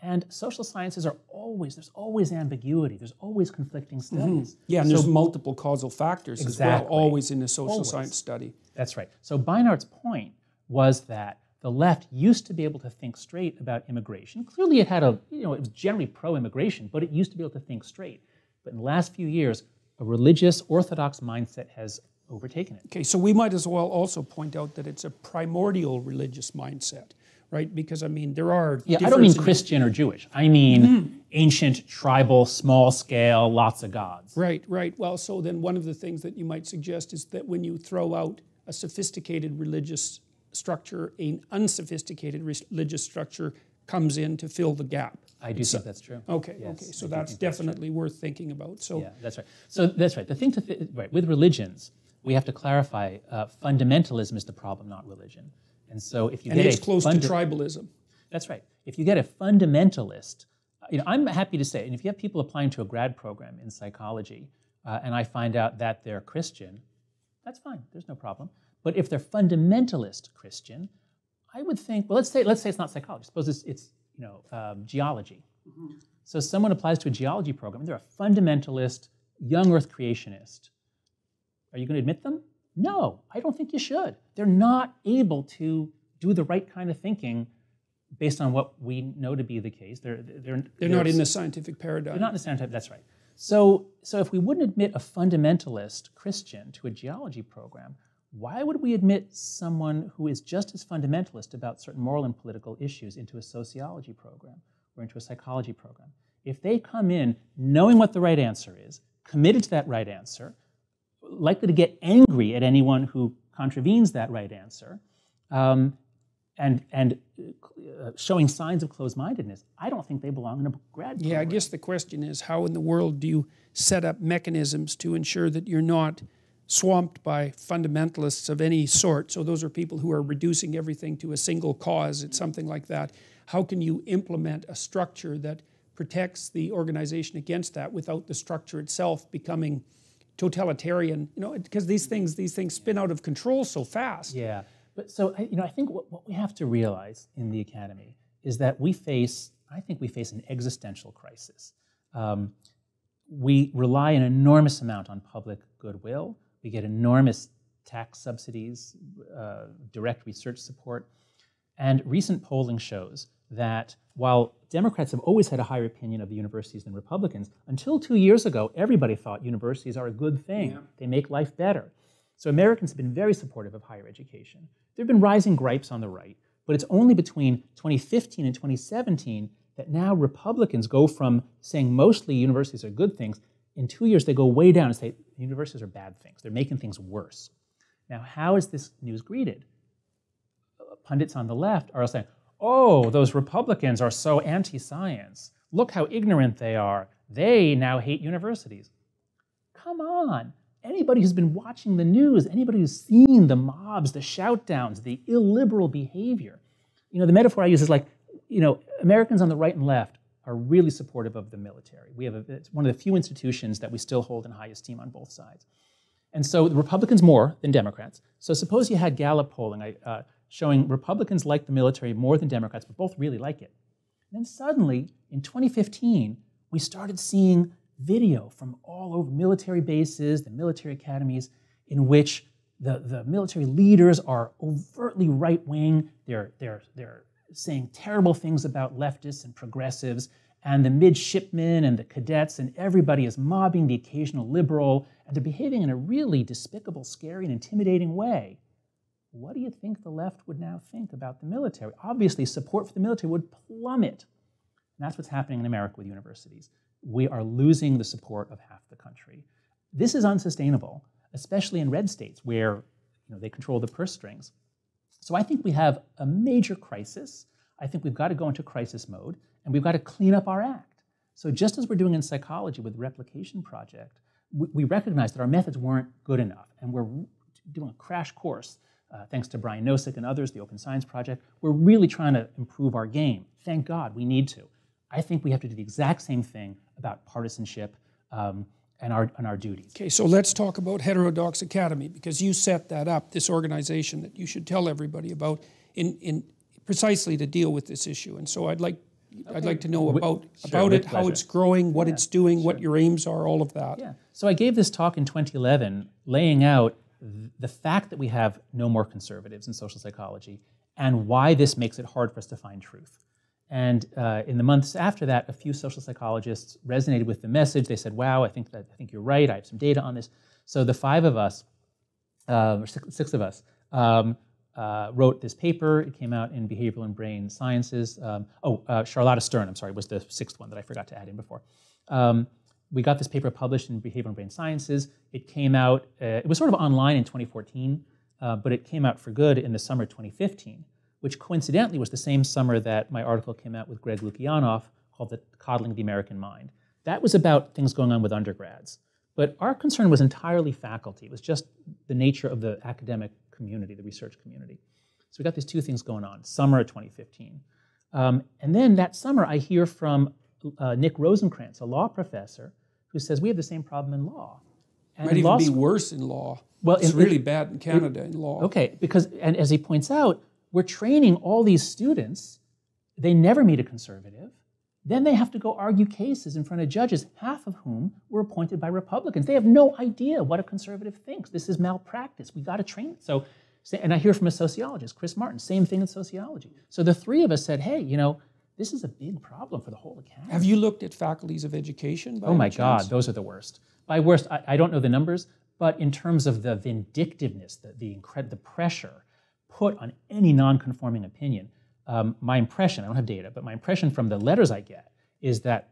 And social sciences are always, there's always ambiguity. There's always conflicting studies. Yeah, and there's multiple causal factors as well, always in a social science study. That's right. So Beinart's point was that the left used to be able to think straight about immigration. Clearly it had it was generally pro-immigration, but it used to be able to think straight. But in the last few years, a religious, orthodox mindset has overtaken it. Okay, so we might as well also point out that it's a primordial religious mindset, right? Because, I mean, there are... Yeah, I don't mean Christian or Jewish. I mean ancient, tribal, small scale, lots of gods. Right, right. Well, so then one of the things that you might suggest is that when you throw out a sophisticated religious structure, an unsophisticated religious structure comes in to fill the gap. I do think that's true. Okay, yes, okay. So that's definitely worth thinking about. So yeah, that's right. So that's right. The thing right, with religions, we have to clarify fundamentalism is the problem, not religion. And so if you get it's close to tribalism. That's right. If you get a fundamentalist, I'm happy to say, and if you have people applying to a grad program in psychology, and I find out that they're Christian, that's fine. There's no problem. But if they're fundamentalist Christian, I would think, well, let's say it's not psychology. Suppose it's geology. Mm-hmm. So someone applies to a geology program, they're a fundamentalist, young Earth creationist. Are you going to admit them? No, I don't think you should. They're not able to do the right kind of thinking based on what we know to be the case. They're not in the scientific paradigm. They're not in the scientific, that's right. So if we wouldn't admit a fundamentalist Christian to a geology program, why would we admit someone who is just as fundamentalist about certain moral and political issues into a sociology program or into a psychology program? If they come in knowing what the right answer is, committed to that right answer, likely to get angry at anyone who contravenes that right answer, and showing signs of closed-mindedness, I don't think they belong in a grad program. Yeah, I guess the question is, how in the world do you set up mechanisms to ensure that you're not swamped by fundamentalists of any sort? So those are people who are reducing everything to a single cause. It's something like that. How can you implement a structure that protects the organization against that without the structure itself becoming totalitarian? Because these things spin out of control so fast. Yeah, but so I think what we have to realize in the academy is that we face an existential crisis. We rely an enormous amount on public goodwill. We get enormous tax subsidies, direct research support. And recent polling shows that while Democrats have always had a higher opinion of the universities than Republicans, until 2 years ago, everybody thought universities are a good thing. Yeah. They make life better. So Americans have been very supportive of higher education. There have been rising gripes on the right, but it's only between 2015 and 2017 that now Republicans go from saying mostly universities are good things. In 2 years, they go way down and say universities are bad things. They're making things worse. Now, how is this news greeted? Pundits on the left are saying, oh, those Republicans are so anti-science. Look how ignorant they are. They now hate universities. Come on. Anybody who's been watching the news, anybody who's seen the mobs, the shout-downs, the illiberal behavior, the metaphor I use is like, Americans on the right and left are really supportive of the military. It's one of the few institutions that we still hold in high esteem on both sides. And so the Republicans more than Democrats. So suppose you had Gallup polling showing Republicans like the military more than Democrats, but both really like it. And then suddenly, in 2015, we started seeing video from all over military bases, the military academies, in which the military leaders are overtly right-wing. They're saying terrible things about leftists and progressives, and the midshipmen and the cadets and everybody is mobbing the occasional liberal, and they're behaving in a really despicable, scary, and intimidating way. What do you think the left would now think about the military? Obviously, support for the military would plummet. And that's what's happening in America with universities. We are losing the support of half the country. This is unsustainable, especially in red states where they control the purse strings. So I think we have a major crisis. I think we've got to go into crisis mode, and we've got to clean up our act. So just as we're doing in psychology with the Replication Project, we recognize that our methods weren't good enough, and we're doing a crash course, thanks to Brian Nosek and others, the Open Science Project. We're really trying to improve our game. Thank God, we need to. I think we have to do the exact same thing about partisanship and our duties. Okay, so let's talk about Heterodox Academy, because you set that up, this organization that you should tell everybody about, in precisely to deal with this issue. And so I'd like to know about it, how it's growing, what it's doing, what your aims are, all of that. Yeah. So I gave this talk in 2011 laying out the fact that we have no more conservatives in social psychology and why this makes it hard for us to find truth. And in the months after that, a few social psychologists resonated with the message. They said, wow, I think you're right. I have some data on this. So the 5 of us, or 6 of us, wrote this paper. It came out in Behavioral and Brain Sciences. Charlotta Stern, I'm sorry, was the 6th one that I forgot to add in before. We got this paper published in Behavioral and Brain Sciences. It came out, it was sort of online in 2014, but it came out for good in the summer of 2015, which coincidentally was the same summer that my article came out with Greg Lukianoff called The Coddling the American Mind. That was about things going on with undergrads. But our concern was entirely faculty. It was just the nature of the academic community, the research community. So we got these 2 things going on, summer of 2015. And then that summer I hear from Nick Rosenkrantz, a law professor, who says we have the same problem in law. And might even be worse in law. Well, it's really bad in Canada in law. Okay, because, and as he points out, we're training all these students, they never meet a conservative, then they have to go argue cases in front of judges, half of whom were appointed by Republicans. They have no idea what a conservative thinks. This is malpractice. We got to train it. So, and I hear from a sociologist, Chris Martin, same thing in sociology. So the 3 of us said, hey, this is a big problem for the whole academy. Have you looked at faculties of education? Oh my God, those are the worst. By worst, I don't know the numbers, but in terms of the vindictiveness, the pressure put on any non-conforming opinion, my impression, I don't have data, but my impression from the letters I get is that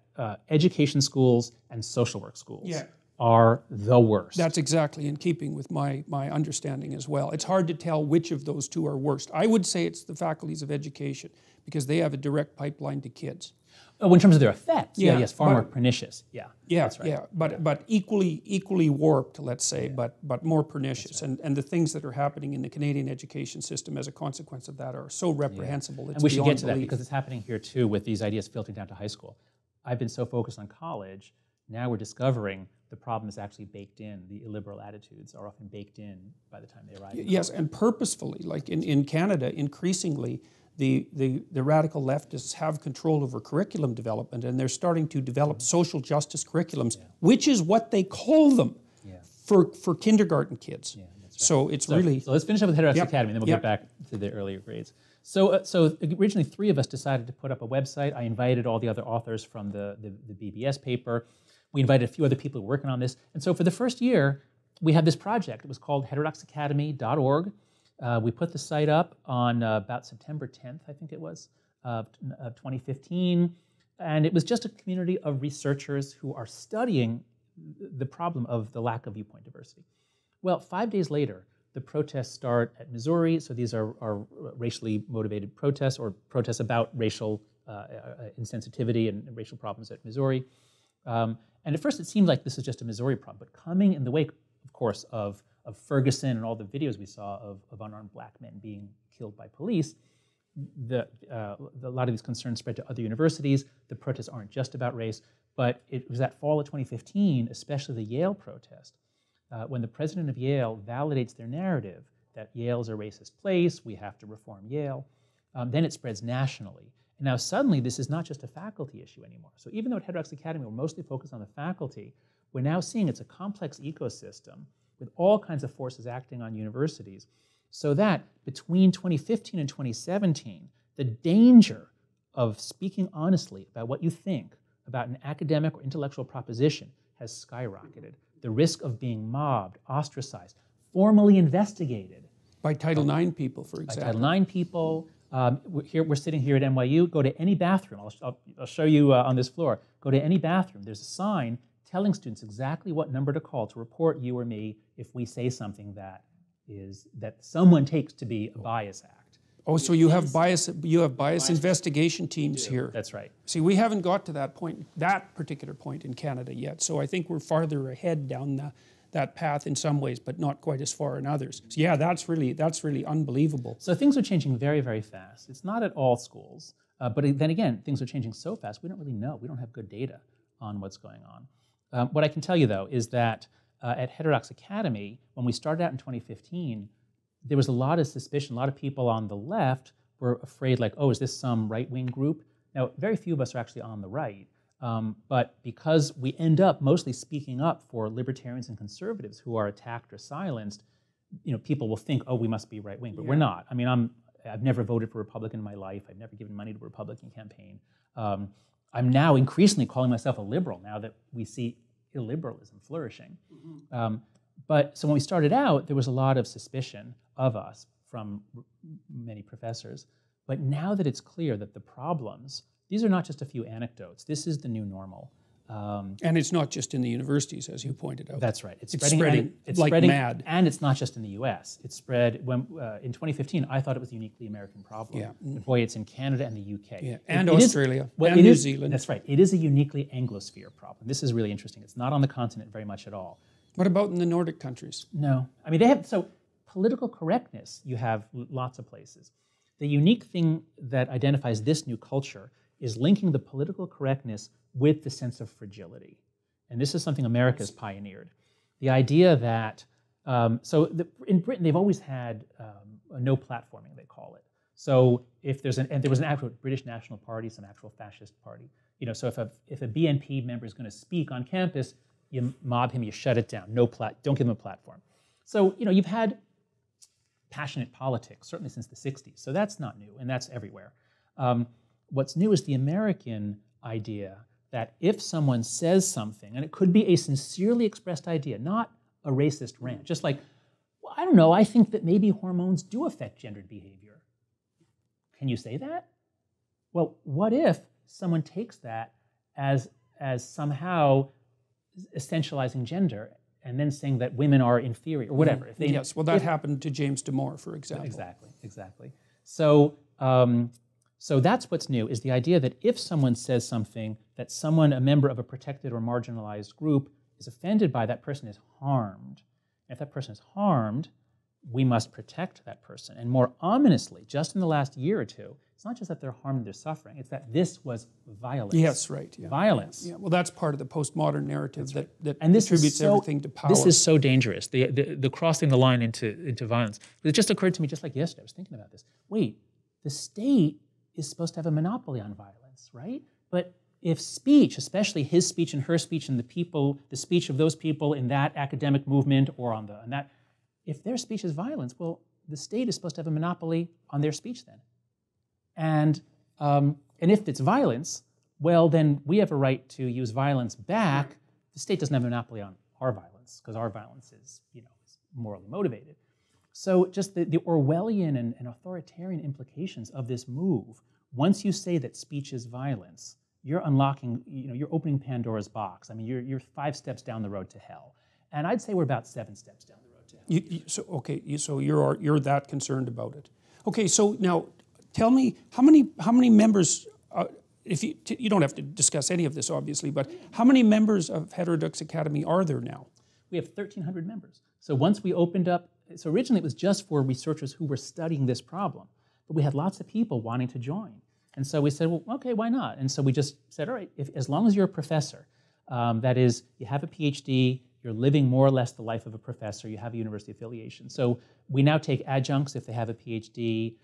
education schools and social work schools are the worst. That's exactly in keeping with my understanding as well. It's hard to tell which of those 2 are worst. I would say it's the faculties of education because they have a direct pipeline to kids. Oh, in terms of their effects, yes, far more pernicious. Yeah, that's right. But equally warped, let's say, but more pernicious. Right. And the things that are happening in the Canadian education system as a consequence of that are so reprehensible. It's and we should get to belief. that because it's happening here too with these ideas filtering down to high school. I've been so focused on college, now we're discovering the problem is actually baked in. The illiberal attitudes are often baked in by the time they arrive. Yes, and purposefully, like in Canada, increasingly, the radical leftists have control over curriculum development, and they're starting to develop social justice curriculums, which is what they call them for kindergarten kids. Yeah, that's right. So it's really... So let's finish up with Heterodox Academy, and then we'll get back to the earlier grades. So originally 3 of us decided to put up a website. I invited all the other authors from the BBS paper. We invited a few other people working on this. And so for the first year, we had this project. It was called heterodoxacademy.org. We put the site up on about September 10th, I think it was, of 2015. And it was just a community of researchers who are studying the problem of the lack of viewpoint diversity. Well, 5 days later, the protests start at Missouri. So these are racially motivated protests or protests about racial insensitivity and racial problems at Missouri. And at first it seemed like this is just a Missouri problem, but coming in the wake, of course, of Ferguson and all the videos we saw of unarmed black men being killed by police, a lot of these concerns spread to other universities. The protests aren't just about race, but it was that fall of 2015, especially the Yale protest, when the president of Yale validates their narrative that Yale is a racist place, we have to reform Yale, then it spreads nationally. And now suddenly this is not just a faculty issue anymore. So even though at Heterodox Academy we're mostly focused on the faculty, we're now seeing it's a complex ecosystem with all kinds of forces acting on universities, so that between 2015 and 2017, the danger of speaking honestly about what you think about an academic or intellectual proposition has skyrocketed. The risk of being mobbed, ostracized, formally investigated. By Title IX people, for By example. Title IX people. We're sitting here at NYU. Go to any bathroom. I'll show you on this floor. Go to any bathroom. There's a sign telling students exactly what number to call to report you or me if we say something that someone takes to be a bias act. Oh, so you have bias investigation teams here. That's right. See, we haven't got to that point, that particular point in Canada yet. So I think we're farther ahead down that path in some ways, but not quite as far in others. So yeah, that's really unbelievable. So things are changing very, very fast. It's not at all schools, but then again, things are changing so fast, we don't really know. We don't have good data on what's going on. What I can tell you, though, is that at Heterodox Academy, when we started out in 2015, there was a lot of suspicion. A lot of people on the left were afraid, like, oh, is this some right-wing group? Now, very few of us are actually on the right, but because we end up mostly speaking up for libertarians and conservatives who are attacked or silenced, people will think, oh, we must be right-wing, but we're not. I mean, I've never voted for Republican in my life. I've never given money to a Republican campaign. I'm now increasingly calling myself a liberal now that we see illiberalism flourishing. But so when we started out, there was a lot of suspicion of us from many professors. But now that it's clear that the problems, these are not just a few anecdotes. This is the new normal. And it's not just in the universities, as you pointed out. That's right. It's spreading it's like spreading, mad. And it's not just in the U.S. It spread in 2015. I thought it was a uniquely American problem. Yeah. But boy, it's in Canada and the U.K. Yeah. And Australia and New Zealand. That's right. It is a uniquely Anglosphere problem. This is really interesting. It's not on the continent very much at all. What about in the Nordic countries? No. I mean, they have, so political correctness, you have lots of places. The unique thing that identifies this new culture is linking the political correctness with the sense of fragility. And this is something America's pioneered. The idea that, in Britain, they've always had a no platforming, they call it. So if there's and there was an actual British National Party, some actual fascist party. So if a BNP member is going to speak on campus, you mob him, you shut it down. Don't give him a platform. So you've had passionate politics certainly since the 60s. So that's not new, and that's everywhere. What's new is the American idea that if someone says something, and it could be a sincerely expressed idea, not a racist rant, just like, well, I don't know, I think that maybe hormones do affect gendered behavior. Can you say that? Well, what if someone takes that as somehow essentializing gender and then saying that women are inferior or whatever? If yes, well, that happened to James Damore, for example. Exactly. So that's what's new, is the idea that if someone says something that a member of a protected or marginalized group is offended by, that person is harmed. And if that person is harmed, we must protect that person. And more ominously, just in the last year or two, it's not just that they're harmed, they're suffering, it's that this was violence. Yes, right. Yeah. Violence. Yeah, well, that's part of the postmodern narrative that and this attributes everything to power. This is so dangerous, the crossing the line into violence. It just occurred to me just like yesterday, I was thinking about this. Wait, the state is supposed to have a monopoly on violence, right? But if speech, especially his speech and her speech and the speech of those people in that academic movement or on that, if their speech is violence, well, the state is supposed to have a monopoly on their speech then. And if it's violence, well, then we have a right to use violence back. The state doesn't have a monopoly on our violence because our violence is, is morally motivated. So just the Orwellian and authoritarian implications of this move, once you say that speech is violence, you're unlocking, you're opening Pandora's box. I mean, you're 5 steps down the road to hell. And I'd say we're about 7 steps down the road to hell. So you're that concerned about it. Okay, so now tell me how many members, if you don't have to discuss any of this obviously, but how many members of Heterodox Academy are there now? We have 1,300 members. So once we opened up, so originally it was just for researchers who were studying this problem, but we had lots of people wanting to join. And so we said, well, okay, why not? And so we just said, all right, as long as you're a professor, that is, you have a PhD, you're living more or less the life of a professor, you have a university affiliation. So we now take adjuncts if they have a PhD,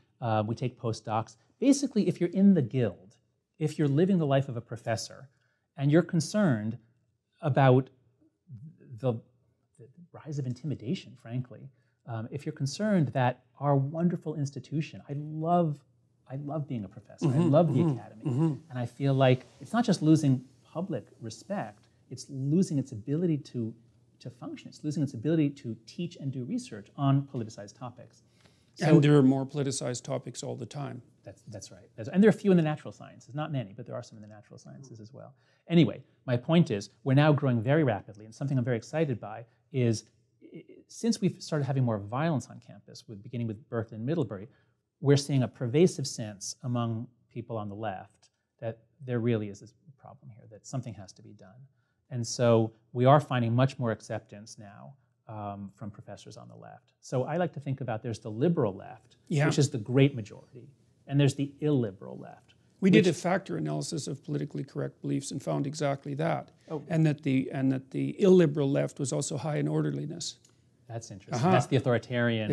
we take postdocs. Basically, if you're in the guild, if you're living the life of a professor, and you're concerned about the rise of intimidation, frankly, if you're concerned that our wonderful institution, I love being a professor, I love the academy, And I feel like it's not just losing public respect, it's losing its ability to function. It's losing its ability to teach and do research on politicized topics. So, and there are more politicized topics all the time. That's right. And there are a few in the natural sciences, not many, but there are some in the natural sciences as well. Anyway, my point is we're now growing very rapidly, and something I'm very excited by is since we've started having more violence on campus, beginning with Berkeley and Middlebury, we're seeing a pervasive sense among people on the left that there really is this problem here, that something has to be done. And so we are finding much more acceptance now from professors on the left. So I like to think about there's the liberal left, which is the great majority, and there's the illiberal left. We did a factor analysis of politically correct beliefs and found exactly that, and that the illiberal left was also high in orderliness. That's interesting. That's the authoritarian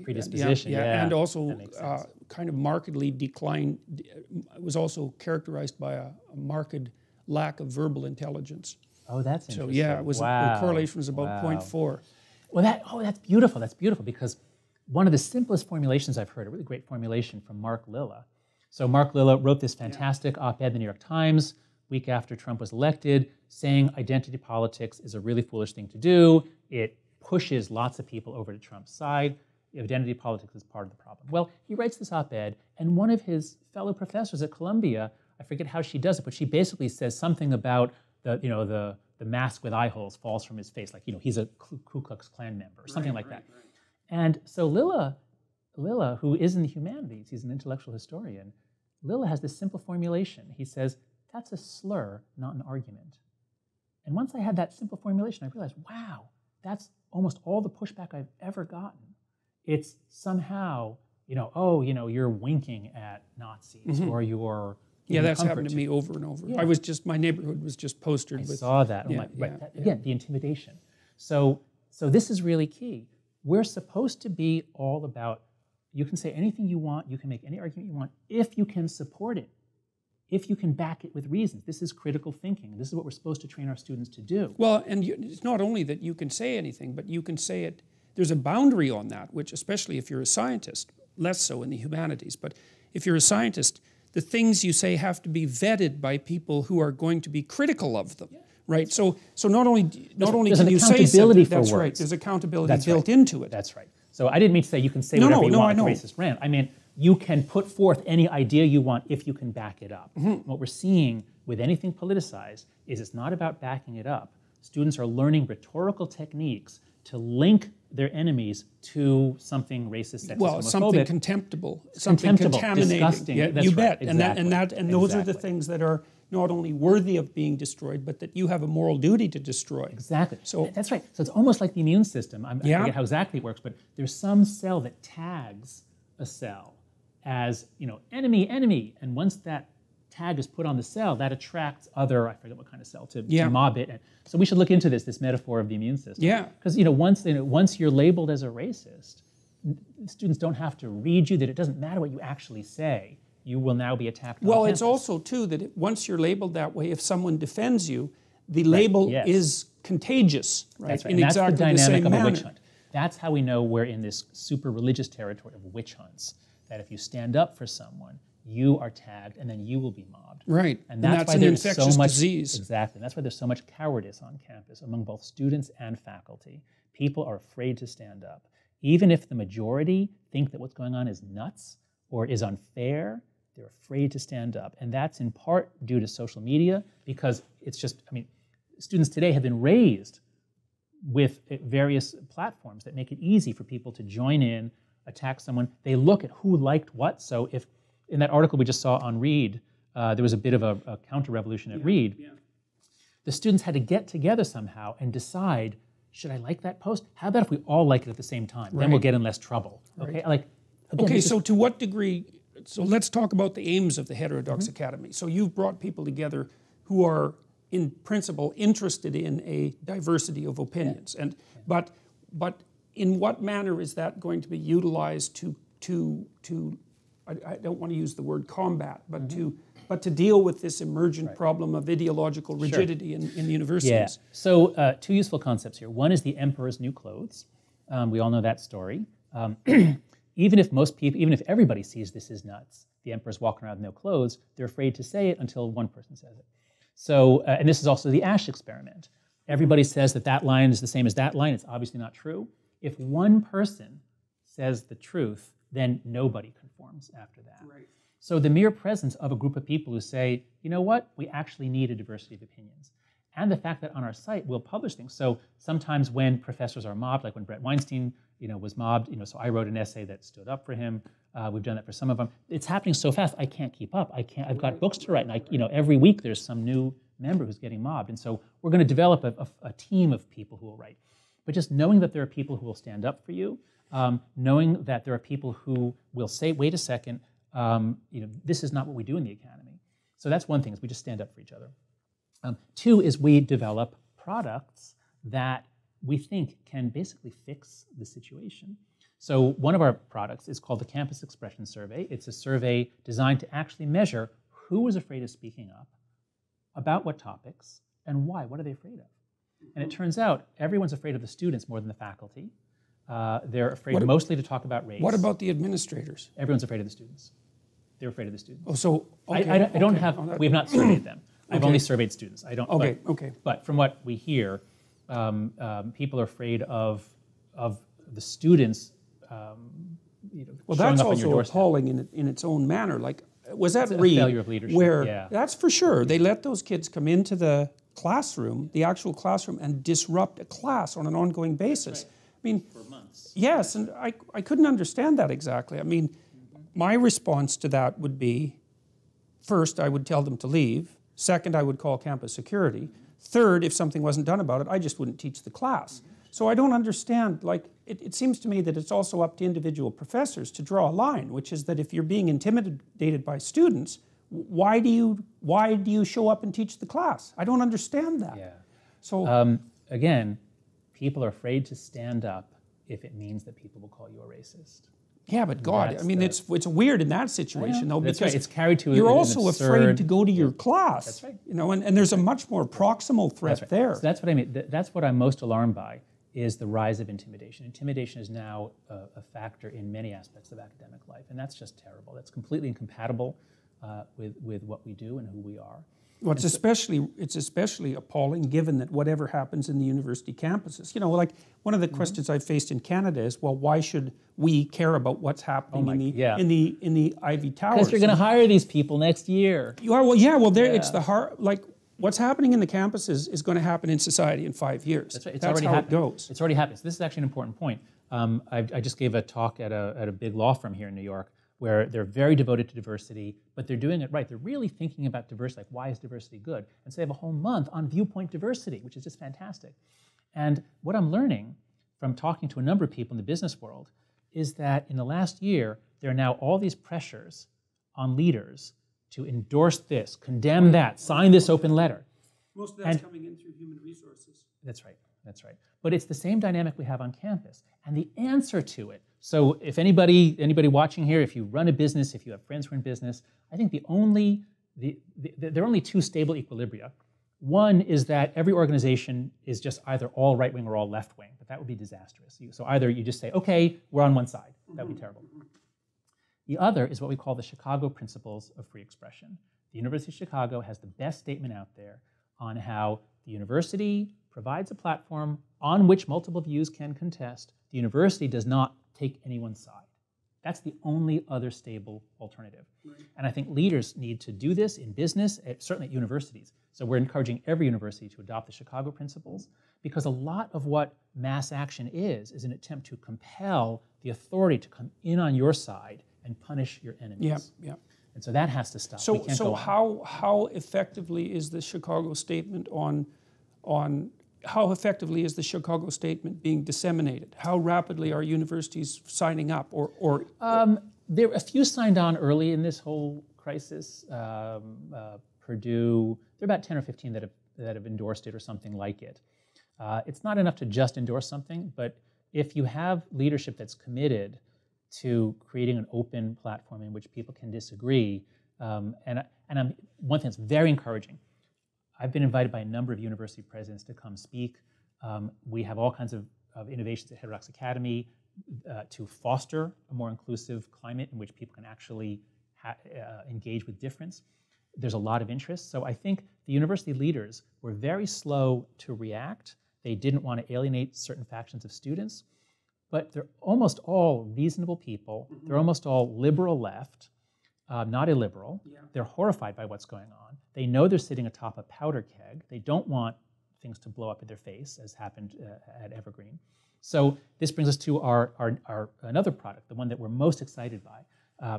predisposition. Yeah. And also kind of markedly declined, was also characterized by a marked lack of verbal intelligence. Oh, that's interesting. So yeah, it was the correlation was about 0.4. Well, that's beautiful. That's beautiful because one of the simplest formulations I've heard, a really great formulation from Mark Lilla. So Mark Lilla wrote this fantastic op-ed in the New York Times week after Trump was elected, saying identity politics is a really foolish thing to do. It pushes lots of people over to Trump's side. Identity politics is part of the problem. Well, he writes this op-ed, and one of his fellow professors at Columbia, I forget how she does it, but she basically says something about the mask with eye holes falls from his face, like he's a Ku Klux Klan member, or something like that. Right. And so Lilla, who is in the humanities, he's an intellectual historian, Lilla has this simple formulation. He says, that's a slur, not an argument. And once I had that simple formulation, I realized, wow, that's almost all the pushback I've ever gotten. It's somehow, you're winking at Nazis, or you're that's happened to me over and over. Yeah. My neighborhood was just postered with. I saw that. Again, the intimidation. So this is really key. We're supposed to be all about, you can say anything you want, you can make any argument you want, if you can support it, if you can back it with reasons. This is critical thinking. This is what we're supposed to train our students to do. Well, and it's not only that you can say anything, but you can say it, there's a boundary on that, which especially if you're a scientist, less so in the humanities, but if you're a scientist, the things you say have to be vetted by people who are going to be critical of them, right? So not only can you say something, that's right. There's accountability built into it. That's right. So I didn't mean to say you can say whatever you want at the racist rant. I mean, you can put forth any idea you want if you can back it up. What we're seeing with anything politicized is it's not about backing it up. Students are learning rhetorical techniques to link their enemies to something racist, sexist, homophobic. Something contemptible, something contaminating. Disgusting. Yeah, that's you right. bet. And those are the things that are not only worthy of being destroyed, but that you have a moral duty to destroy. Exactly. So that's right. So it's almost like the immune system. I forget how exactly it works, but there's some cell that tags a cell as enemy, enemy, and once that tag is put on the cell, that attracts other, I forget what kind of cell, to mob it. And so we should look into this metaphor of the immune system. Yeah. Because once you're labeled as a racist, students don't have to read you, that it doesn't matter what you actually say. You will now be attacked on campus. It's also, too, that once you're labeled that way, if someone defends you, the label is contagious, right? That's right. And exactly that's the dynamic of a witch hunt. That's how we know we're in this super religious territory of witch hunts, that if you stand up for someone, you are tagged, and then you will be mobbed. Right, and that's why an there's infectious so much disease. Exactly, and that's why there's so much cowardice on campus among both students and faculty. People are afraid to stand up. Even if the majority think that what's going on is nuts or is unfair, they're afraid to stand up. And that's in part due to social media, because it's just, students today have been raised with various platforms that make it easy for people to join in, attack someone. They look at who liked what. So if in that article we just saw on Reed, there was a bit of a counter-revolution at Reed. Yeah. The students had to get together somehow and decide, should I like that post? How about if we all like it at the same time? Then we'll get in less trouble. Okay. Again, so to what degree? So let's talk about the aims of the Heterodox Academy. So you've brought people together who are, in principle, interested in a diversity of opinions, but in what manner is that going to be utilized to I don't want to use the word combat, but to deal with this emergent problem of ideological rigidity in the universities? Yeah. So two useful concepts here. One is the emperor's new clothes. We all know that story. Even if everybody sees this is nuts, the emperor's walking around with no clothes, they're afraid to say it until one person says it. So, and this is also the Asch experiment. Everybody says that that line is the same as that line. It's obviously not true. If one person says the truth, then nobody conforms after that. Right. So the mere presence of a group of people who say, you know what, we actually need a diversity of opinions. And the fact that on our site we'll publish things. So sometimes when professors are mobbed, like when Brett Weinstein was mobbed, so I wrote an essay that stood up for him. We've done that for some of them. It's happening so fast, I can't keep up. I've got books to write, and every week there's some new member who's getting mobbed. And so we're going to develop a team of people who will write. But just knowing that there are people who will stand up for you, knowing that there are people who will say, wait a second, this is not what we do in the academy. So that's one thing, is we just stand up for each other. Two is we develop products that we think can basically fix the situation. So one of our products is called the Campus Expression Survey. It's a survey designed to actually measure who was afraid of speaking up, about what topics, and why. What are they afraid of? And it turns out everyone's afraid of the students more than the faculty. They're afraid mostly to talk about race. What about the administrators? Everyone's afraid of the students. They're afraid of the students. Oh, so okay, I don't have. We have not surveyed them. I've only surveyed students. I don't. Okay. But, okay. But from what we hear, people are afraid of the students. Well, that's also appalling in its own manner. Like, was that Reed? Failure of leadership. Where yeah. That's for sure. They let those kids come into the classroom, the actual classroom, and disrupt a class on an ongoing basis. Right. I mean, for months. Yes, and I couldn't understand that exactly. I mean, my response to that would be, first, I would tell them to leave. Second, I would call campus security. Third, if something wasn't done about it, I just wouldn't teach the class. So I don't understand, like, it seems to me that it's also up to individual professors to draw a line, which is that if you're being intimidated by students, why do you show up and teach the class? I don't understand that. Yeah. So again, people are afraid to stand up if it means that people will call you a racist. Yeah, but God, I mean, it's weird in that situation, though, That's because right. It's carried to you're an also afraid to go to your class. That's right. And there's a much more proximal threat there. So that's what I mean. That's what I'm most alarmed by, is the rise of intimidation. Intimidation is now a factor in many aspects of academic life, and that's just terrible. That's completely incompatible with what we do and who we are. Well, it's especially appalling given that whatever happens in the university campuses. Like one of the questions I've faced in Canada is, well, why should we care about what's happening in the Ivy Towers? Because you're going to hire these people next year. You are, it's the hard, like what's happening in the campuses is going to happen in society in 5 years. That's right. That's already how it goes. It's already happened. So this is actually an important point. I just gave a talk at a big law firm here in New York, where they're very devoted to diversity, but they're doing it right. They're really thinking about diversity, like why is diversity good? And so they have a whole month on viewpoint diversity, which is just fantastic. And what I'm learning from talking to a number of people in the business world is that in the last year, there are now all these pressures on leaders to endorse this, condemn that, sign this open letter. Most of that's coming in through human resources. That's right. That's right. But it's the same dynamic we have on campus. And the answer to it, so if anybody watching here, if you run a business, if you have friends who are in business, I think there are only two stable equilibria. One is that every organization is just either all right-wing or all left-wing, but that would be disastrous. So either you just say, okay, we're on one side. That would be terrible. The other is what we call the Chicago Principles of Free Expression. The University of Chicago has the best statement out there on how the university provides a platform on which multiple views can contest. The university does not take anyone's side. That's the only other stable alternative. Right. And I think leaders need to do this in business, certainly at universities. So we're encouraging every university to adopt the Chicago Principles, because a lot of what mass action is an attempt to compel the authority to come in on your side and punish your enemies. Yeah. And so that has to stop. So how effectively is the Chicago Statement how effectively is the Chicago Statement being disseminated? How rapidly are universities signing up? There a few signed on early in this whole crisis. Purdue, there are about 10 or 15 that have endorsed it or something like it. It's not enough to just endorse something, but if you have leadership that's committed to creating an open platform in which people can disagree, one thing that's very encouraging, I've been invited by a number of university presidents to come speak. We have all kinds of innovations at Heterodox Academy to foster a more inclusive climate in which people can actually engage with difference. There's a lot of interest. So I think the university leaders were very slow to react. They didn't want to alienate certain factions of students, but they're almost all reasonable people. They're almost all liberal left, not illiberal. Yeah. They're horrified by what's going on. They know they're sitting atop a powder keg. They don't want things to blow up in their face, as happened at Evergreen. So this brings us to our another product, the one that we're most excited by.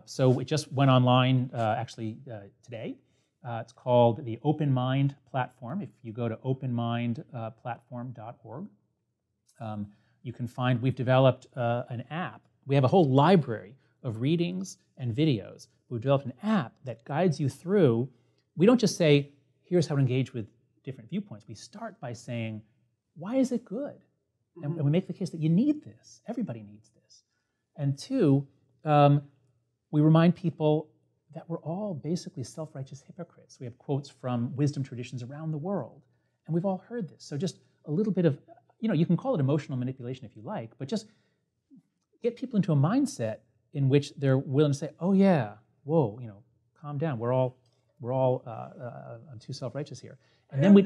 So it just went online today. It's called the Open Mind Platform. If you go to openmindplatform.org, you can find, we've developed an app. We have a whole library of readings and videos. We've developed an app that guides you through. We don't just say, here's how to engage with different viewpoints. We start by saying, why is it good? And we make the case that you need this. Everybody needs this. And two, we remind people that we're all basically self-righteous hypocrites. We have quotes from wisdom traditions around the world, and we've all heard this. So just a little bit of, you can call it emotional manipulation if you like, but just get people into a mindset in which they're willing to say, oh yeah, whoa, calm down. We're all too self-righteous here. And then we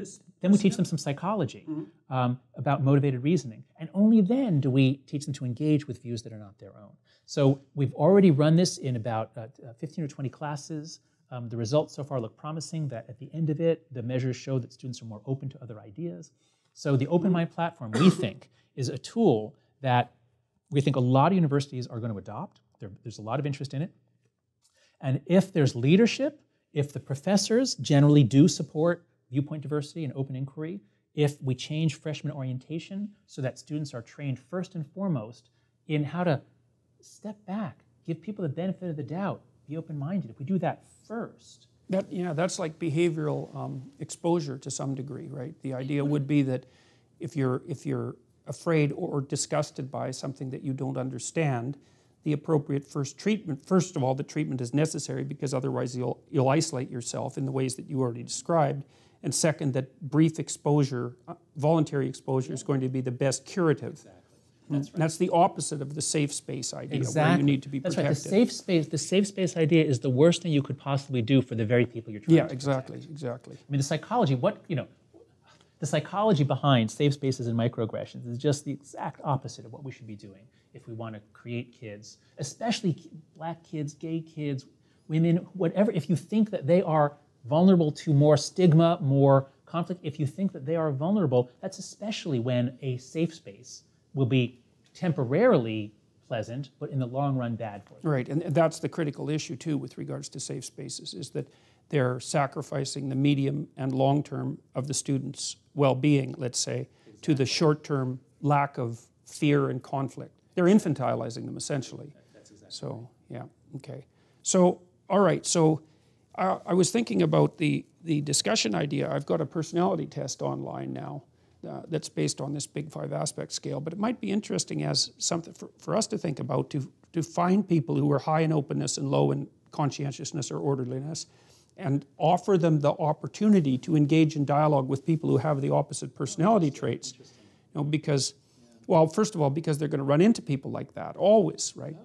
teach them some psychology about motivated reasoning. And only then do we teach them to engage with views that are not their own. So we've already run this in about 15 or 20 classes. The results so far look promising, that at the end of it, the measures show that students are more open to other ideas. So the Open Mind Platform, we think, is a tool that we think a lot of universities are going to adopt. There's a lot of interest in it. And if there's leadership, if the professors generally do support viewpoint diversity and open inquiry, if we change freshman orientation so that students are trained first and foremost in how to step back, give people the benefit of the doubt, be open-minded. If we do that first. That's like behavioral exposure to some degree, right? The idea would be that if you're afraid or disgusted by something that you don't understand, the appropriate first of all, the treatment is necessary because otherwise you'll isolate yourself in the ways that you already described. And second, that brief exposure, voluntary exposure, is going to be the best curative. Exactly. That's right. That's the opposite of the safe space idea, exactly. where you need to be protected. That's right. The safe space idea is the worst thing you could possibly do for the very people you're trying to protect. Exactly. I mean, the psychology behind safe spaces and microaggressions is just the exact opposite of what we should be doing if we want to create kids, especially black kids, gay kids, women, whatever. If you think that they are vulnerable to more stigma, more conflict, if you think that they are vulnerable, that's especially when a safe space will be temporarily pleasant, but in the long run bad for them. Right, and that's the critical issue too with regards to safe spaces, is that they're sacrificing the medium and long term of the students' well-being, let's say, to the short-term lack of fear and conflict. They're infantilizing them essentially. That's exactly so, yeah, okay. So, all right, so I was thinking about the discussion idea. I've got a personality test online now that's based on this Big 5 aspect scale, but it might be interesting as something for us to think about, to find people who are high in openness and low in conscientiousness or orderliness, and offer them the opportunity to engage in dialogue with people who have the opposite personality traits. Because, well, first of all, because they're going to run into people like that always, right?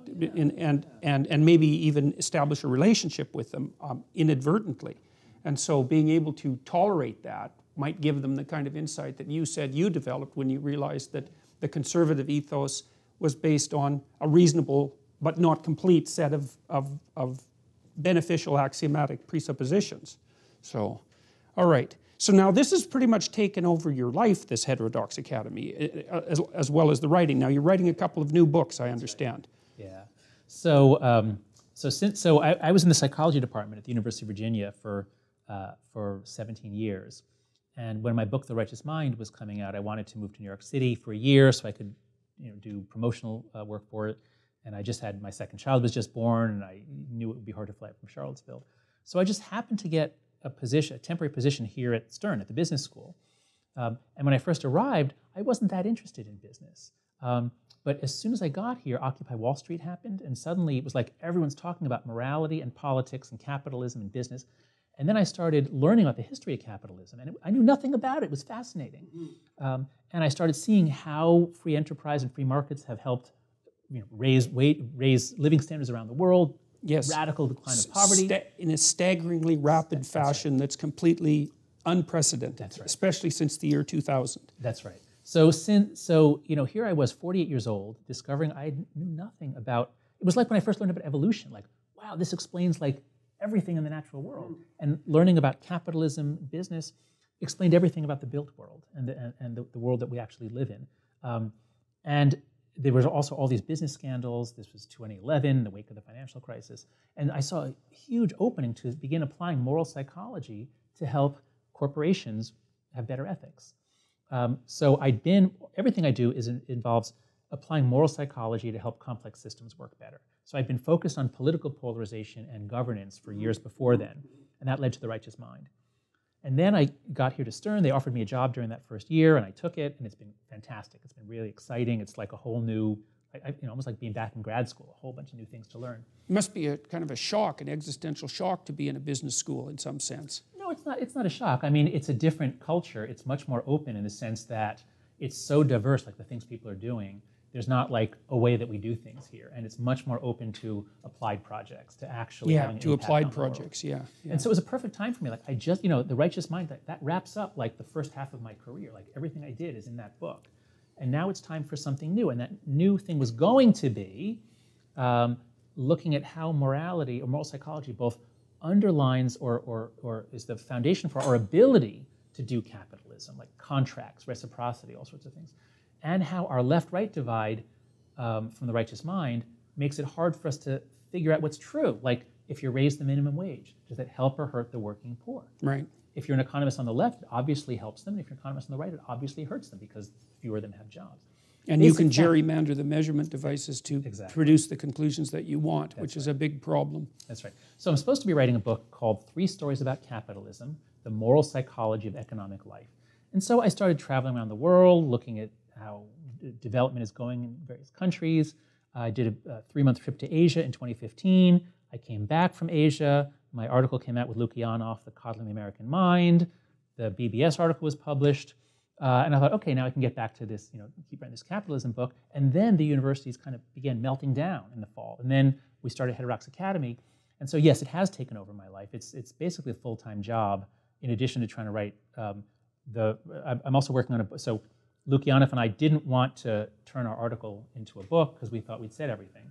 And maybe even establish a relationship with them inadvertently. And so being able to tolerate that might give them the kind of insight that you said you developed when you realized that the conservative ethos was based on a reasonable but not complete set of beneficial axiomatic presuppositions. So, all right. So now this has pretty much taken over your life, this Heterodox Academy, as well as the writing. Now you're writing a couple of new books, I understand. Yeah. So I was in the psychology department at the University of Virginia for 17 years. And when my book, The Righteous Mind, was coming out, I wanted to move to New York City for a year so I could do promotional work for it. And I just had, my second child was just born, and I knew it would be hard to fly from Charlottesville. So I just happened to get a temporary position here at Stern, at the business school. And when I first arrived, I wasn't that interested in business. But as soon as I got here, Occupy Wall Street happened, and suddenly it was like everyone's talking about morality and politics and capitalism and business. And then I started learning about the history of capitalism, and I knew nothing about it. It was fascinating. And I started seeing how free enterprise and free markets have helped raise living standards around the world, Yes. radical decline of poverty. In a staggeringly rapid fashion that's completely unprecedented, That's right. especially since the year 2000. That's right. So here I was, 48 years old, discovering I knew nothing about. It was like when I first learned about evolution. Like, wow, this explains like everything in the natural world. And learning about capitalism, business, explained everything about the built world and the world that we actually live in. And there was also all these business scandals. This was 2011, in the wake of the financial crisis. And I saw a huge opening to begin applying moral psychology to help corporations have better ethics. So everything I do involves applying moral psychology to help complex systems work better. So I've been focused on political polarization and governance for years before then, and that led to The Righteous Mind. And then I got here to Stern. They offered me a job during that first year, and I took it, and it's been fantastic. It's been really exciting. It's like a whole new, almost like being back in grad school, a whole bunch of new things to learn. It must be a kind of a shock, an existential shock to be in a business school in some sense. No, it's not. It's not a shock. I mean, it's a different culture. It's much more open in the sense that it's so diverse, like the things people are doing. There's not like a way that we do things here, and it's much more open to applied projects, to actually having an impact applied on the world. projects. Yeah. And so it was a perfect time for me. Like I just, The Righteous Mind, that wraps up like the first half of my career. Like everything I did is in that book, and now it's time for something new. And that new thing was going to be looking at how morality or moral psychology both underlines or is the foundation for our ability to do capitalism, like contracts, reciprocity, all sorts of things, and how our left-right divide from The Righteous Mind makes it hard for us to figure out what's true. Like, if you raise the minimum wage, does that help or hurt the working poor? Right. If you're an economist on the left, it obviously helps them. And if you're an economist on the right, it obviously hurts them because fewer of them have jobs. And you can gerrymander the measurement devices to Exactly. produce the conclusions that you want, which is right. a big problem. That's right. So I'm supposed to be writing a book called 3 Stories About Capitalism, The Moral Psychology of Economic Life. And so I started traveling around the world, looking at how development is going in various countries. I did a 3-month trip to Asia in 2015. I came back from Asia. My article came out with Lukianoff, The Coddling the American Mind. The BBS article was published. And I thought, okay, now I can get back to this, keep writing this capitalism book. And then the universities kind of began melting down in the fall. And then we started Heterodox Academy. And so, yes, it has taken over my life. It's basically a full-time job in addition to trying to write I'm also working on so Lukianoff and I didn't want to turn our article into a book because we thought we'd said everything.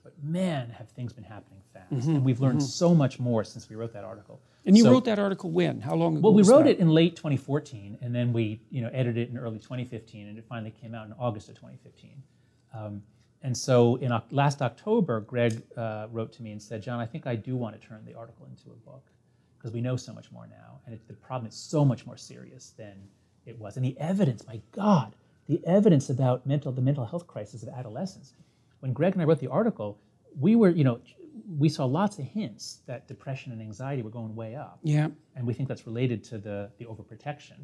But man, have things been happening fast. And we've learned so much more since we wrote that article. And you wrote that article when? How long ago? Well, we was wrote that? it in late 2014, and then we edited it in early 2015, and it finally came out in August of 2015. And so last October, Greg wrote to me and said, John, I think I do want to turn the article into a book because we know so much more now, and the problem is so much more serious than it was. And the evidence, my God, the evidence about the mental health crisis of adolescence. When Greg and I wrote the article, we saw lots of hints that depression and anxiety were going way up. Yeah. And we think that's related to the overprotection.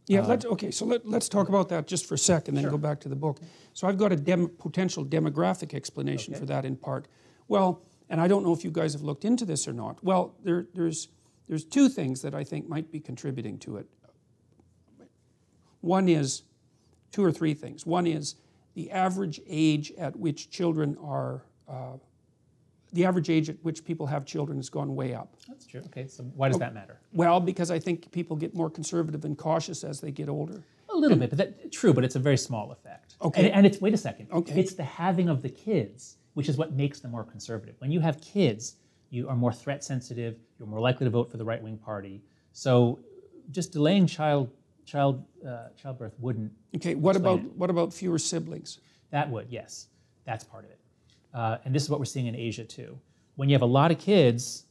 Yeah, let's talk about that just for a second, then go back to the book. So I've got a potential demographic explanation for that in part. Well, and I don't know if you guys have looked into this or not. Well, there's 2 things that I think might be contributing to it. One is 2 or 3 things. One is the average age at which children are. The average age at which people have children has gone way up. That's true. Okay, so why does that matter? Well, because I think people get more conservative and cautious as they get older. A little bit, but true, but it's a very small effect. Okay. And it's, wait a second, okay. It's the having of the kids, which is what makes them more conservative. When you have kids, you are more threat sensitive, you're more likely to vote for the right-wing party. So just delaying childbirth wouldn't. Okay, what about fewer siblings? That would, yes, that's part of it. And this is what we're seeing in Asia too. When you have a lot of kids,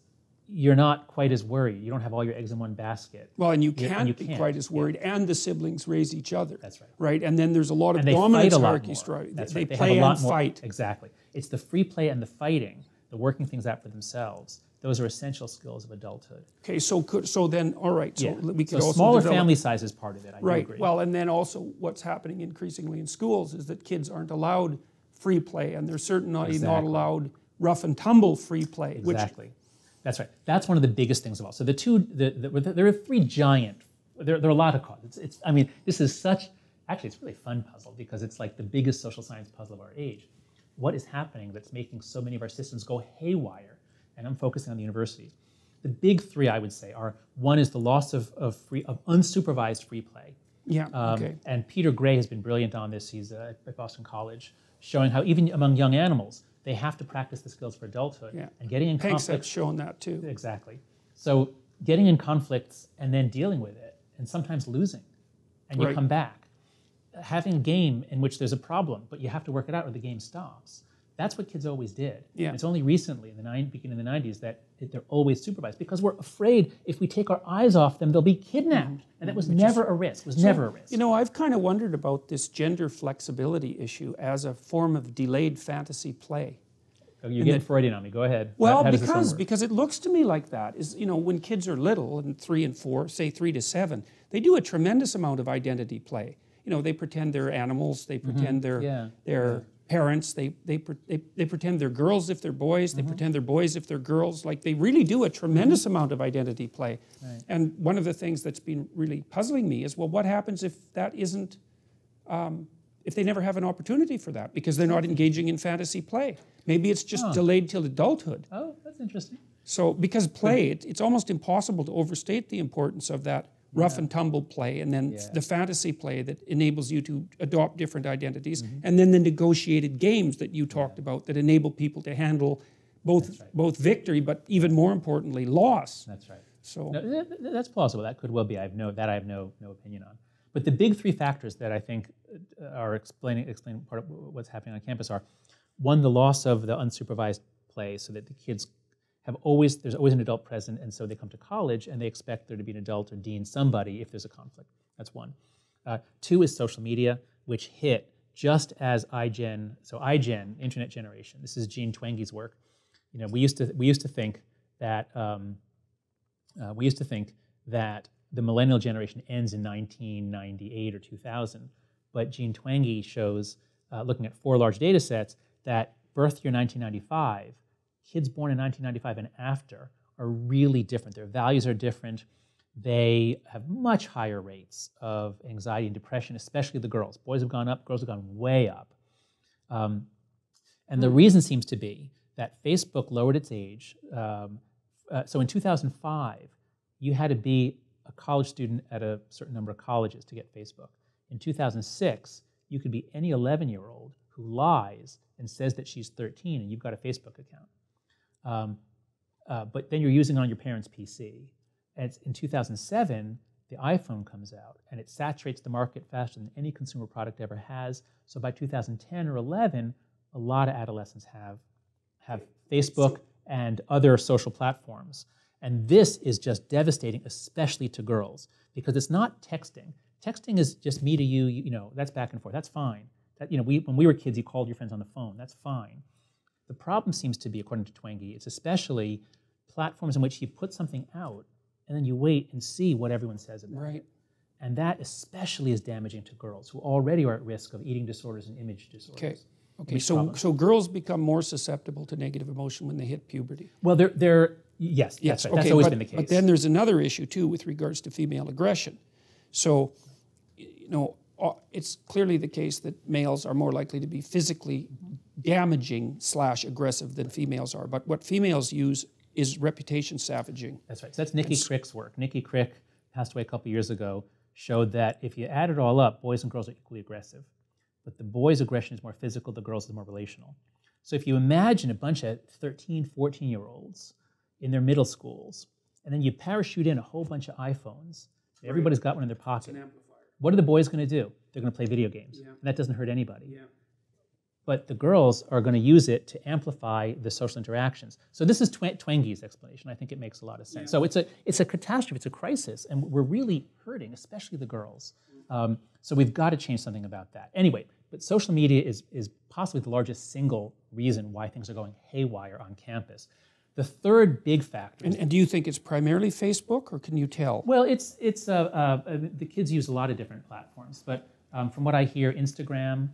you're not quite as worried. You don't have all your eggs in one basket. Well, and you can't be quite as worried, and the siblings raise each other. That's right. Right, and then there's a lot of and they dominance fight a lot hierarchies. more. Right? That's They right. play have a lot and more, fight. Exactly. It's the free play and the fighting, the working things out for themselves. Those are essential skills of adulthood. Okay, so then, all right, so we could so also smaller develop, family size is part of it, I do agree. Well, and then also what's happening increasingly in schools is that kids aren't allowed free play, and they're certainly not allowed rough and tumble free play. Exactly. That's right. That's one of the biggest things of all. So there are 3 giant, there are a lot of causes. I mean, this is actually it's a really fun puzzle because it's like the biggest social science puzzle of our age. What is happening that's making so many of our systems go haywire? and I'm focusing on the universities. The big three, I would say, are one is the loss of unsupervised free play. Yeah, okay. And Peter Gray has been brilliant on this. He's at Boston College, showing how even among young animals, they have to practice the skills for adulthood. Yeah. And getting in Pegs conflict. have shown that too. Exactly. So getting in conflicts and then dealing with it, and sometimes losing, and you Right. come back. Having a game in which there's a problem, but you have to work it out or the game stops. That's what kids always did. Yeah. And it's only recently, in the beginning of the 90s, that they're always supervised because we're afraid if we take our eyes off them, they'll be kidnapped. And that was never a risk. It was never a risk. You know, I've kind of wondered about this gender flexibility issue as a form of delayed fantasy play. You're getting Freudian on me. Go ahead. Well, How does this one work? because it looks to me like that is, you know, when kids are little and 3 and 4, say 3 to 7, they do a tremendous amount of identity play. You know, they pretend they're animals, they pretend they're parents, they pretend they're girls if they're boys, they pretend they're boys if they're girls. Like, they really do a tremendous amount of identity play. Right. And one of the things that's been really puzzling me is, well, what happens if that isn't, if they never have an opportunity for that because they're not engaging in fantasy play? Maybe it's just delayed till adulthood. Oh, that's interesting. So, because play, it's almost impossible to overstate the importance of that rough and tumble play, and then the fantasy play that enables you to adopt different identities, and then the negotiated games that you talked about that enable people to handle both victory, but even more importantly, loss. That's right. So No, that's plausible. That could well be. I have no opinion on. But the big three factors that I think are explaining part of what's happening on campus are, one, the loss of the unsupervised play, so that the kids there's always an adult present, and so they come to college and they expect there to be an adult or dean somebody if there's a conflict. That's one. Two is social media, which hit just as iGen, internet generation. This is Jean Twenge's work. You know, we used to think that the millennial generation ends in 1998 or 2000, but Jean Twenge shows, looking at 4 large data sets, that birth year 1995, kids born in 1995 and after are really different. Their values are different. They have much higher rates of anxiety and depression, especially the girls. Boys have gone up, girls have gone way up. And the reason seems to be that Facebook lowered its age. So in 2005, you had to be a college student at a certain number of colleges to get Facebook. In 2006, you could be any 11-year-old who lies and says that she's 13 and you've got a Facebook account. But then you're using it on your parents' PC. And in 2007, the iPhone comes out, and it saturates the market faster than any consumer product ever has. So by 2010 or 11, a lot of adolescents have Facebook and other social platforms. And this is just devastating, especially to girls, because it's not texting. Texting is just me to you, you know, that's back and forth, that's fine. That, you know, when we were kids, you called your friends on the phone, that's fine. The problem seems to be, according to Twenge, it's especially platforms in which you put something out and then you wait and see what everyone says about it. And that especially is damaging to girls who already are at risk of eating disorders and image disorders. Okay. So girls become more susceptible to negative emotion when they hit puberty. Well, yes, that's right. That's always been the case. But then there's another issue too with regards to female aggression. So, you know, it's clearly the case that males are more likely to be physically damaging / aggressive than females are. But what females use is reputation savaging. That's right. So that's Nikki Crick's work. Nikki Crick passed away a couple years ago, showed that if you add it all up, boys and girls are equally aggressive. But the boys' aggression is more physical, the girls' is more relational. So if you imagine a bunch of 13, 14-year-olds in their middle schools, and then you parachute in a whole bunch of iPhones, everybody's got one in their pocket. It's an amplifier. What are the boys going to do? They're going to play video games. And that doesn't hurt anybody. But the girls are going to use it to amplify the social interactions. So this is Twenge's explanation. I think it makes a lot of sense. So it's a catastrophe, it's a crisis, and we're really hurting, especially the girls. So we've got to change something about that. Anyway, but social media is possibly the largest single reason why things are going haywire on campus. The third big factor. And do you think it's primarily Facebook, or can you tell? Well, the kids use a lot of different platforms, but from what I hear, Instagram,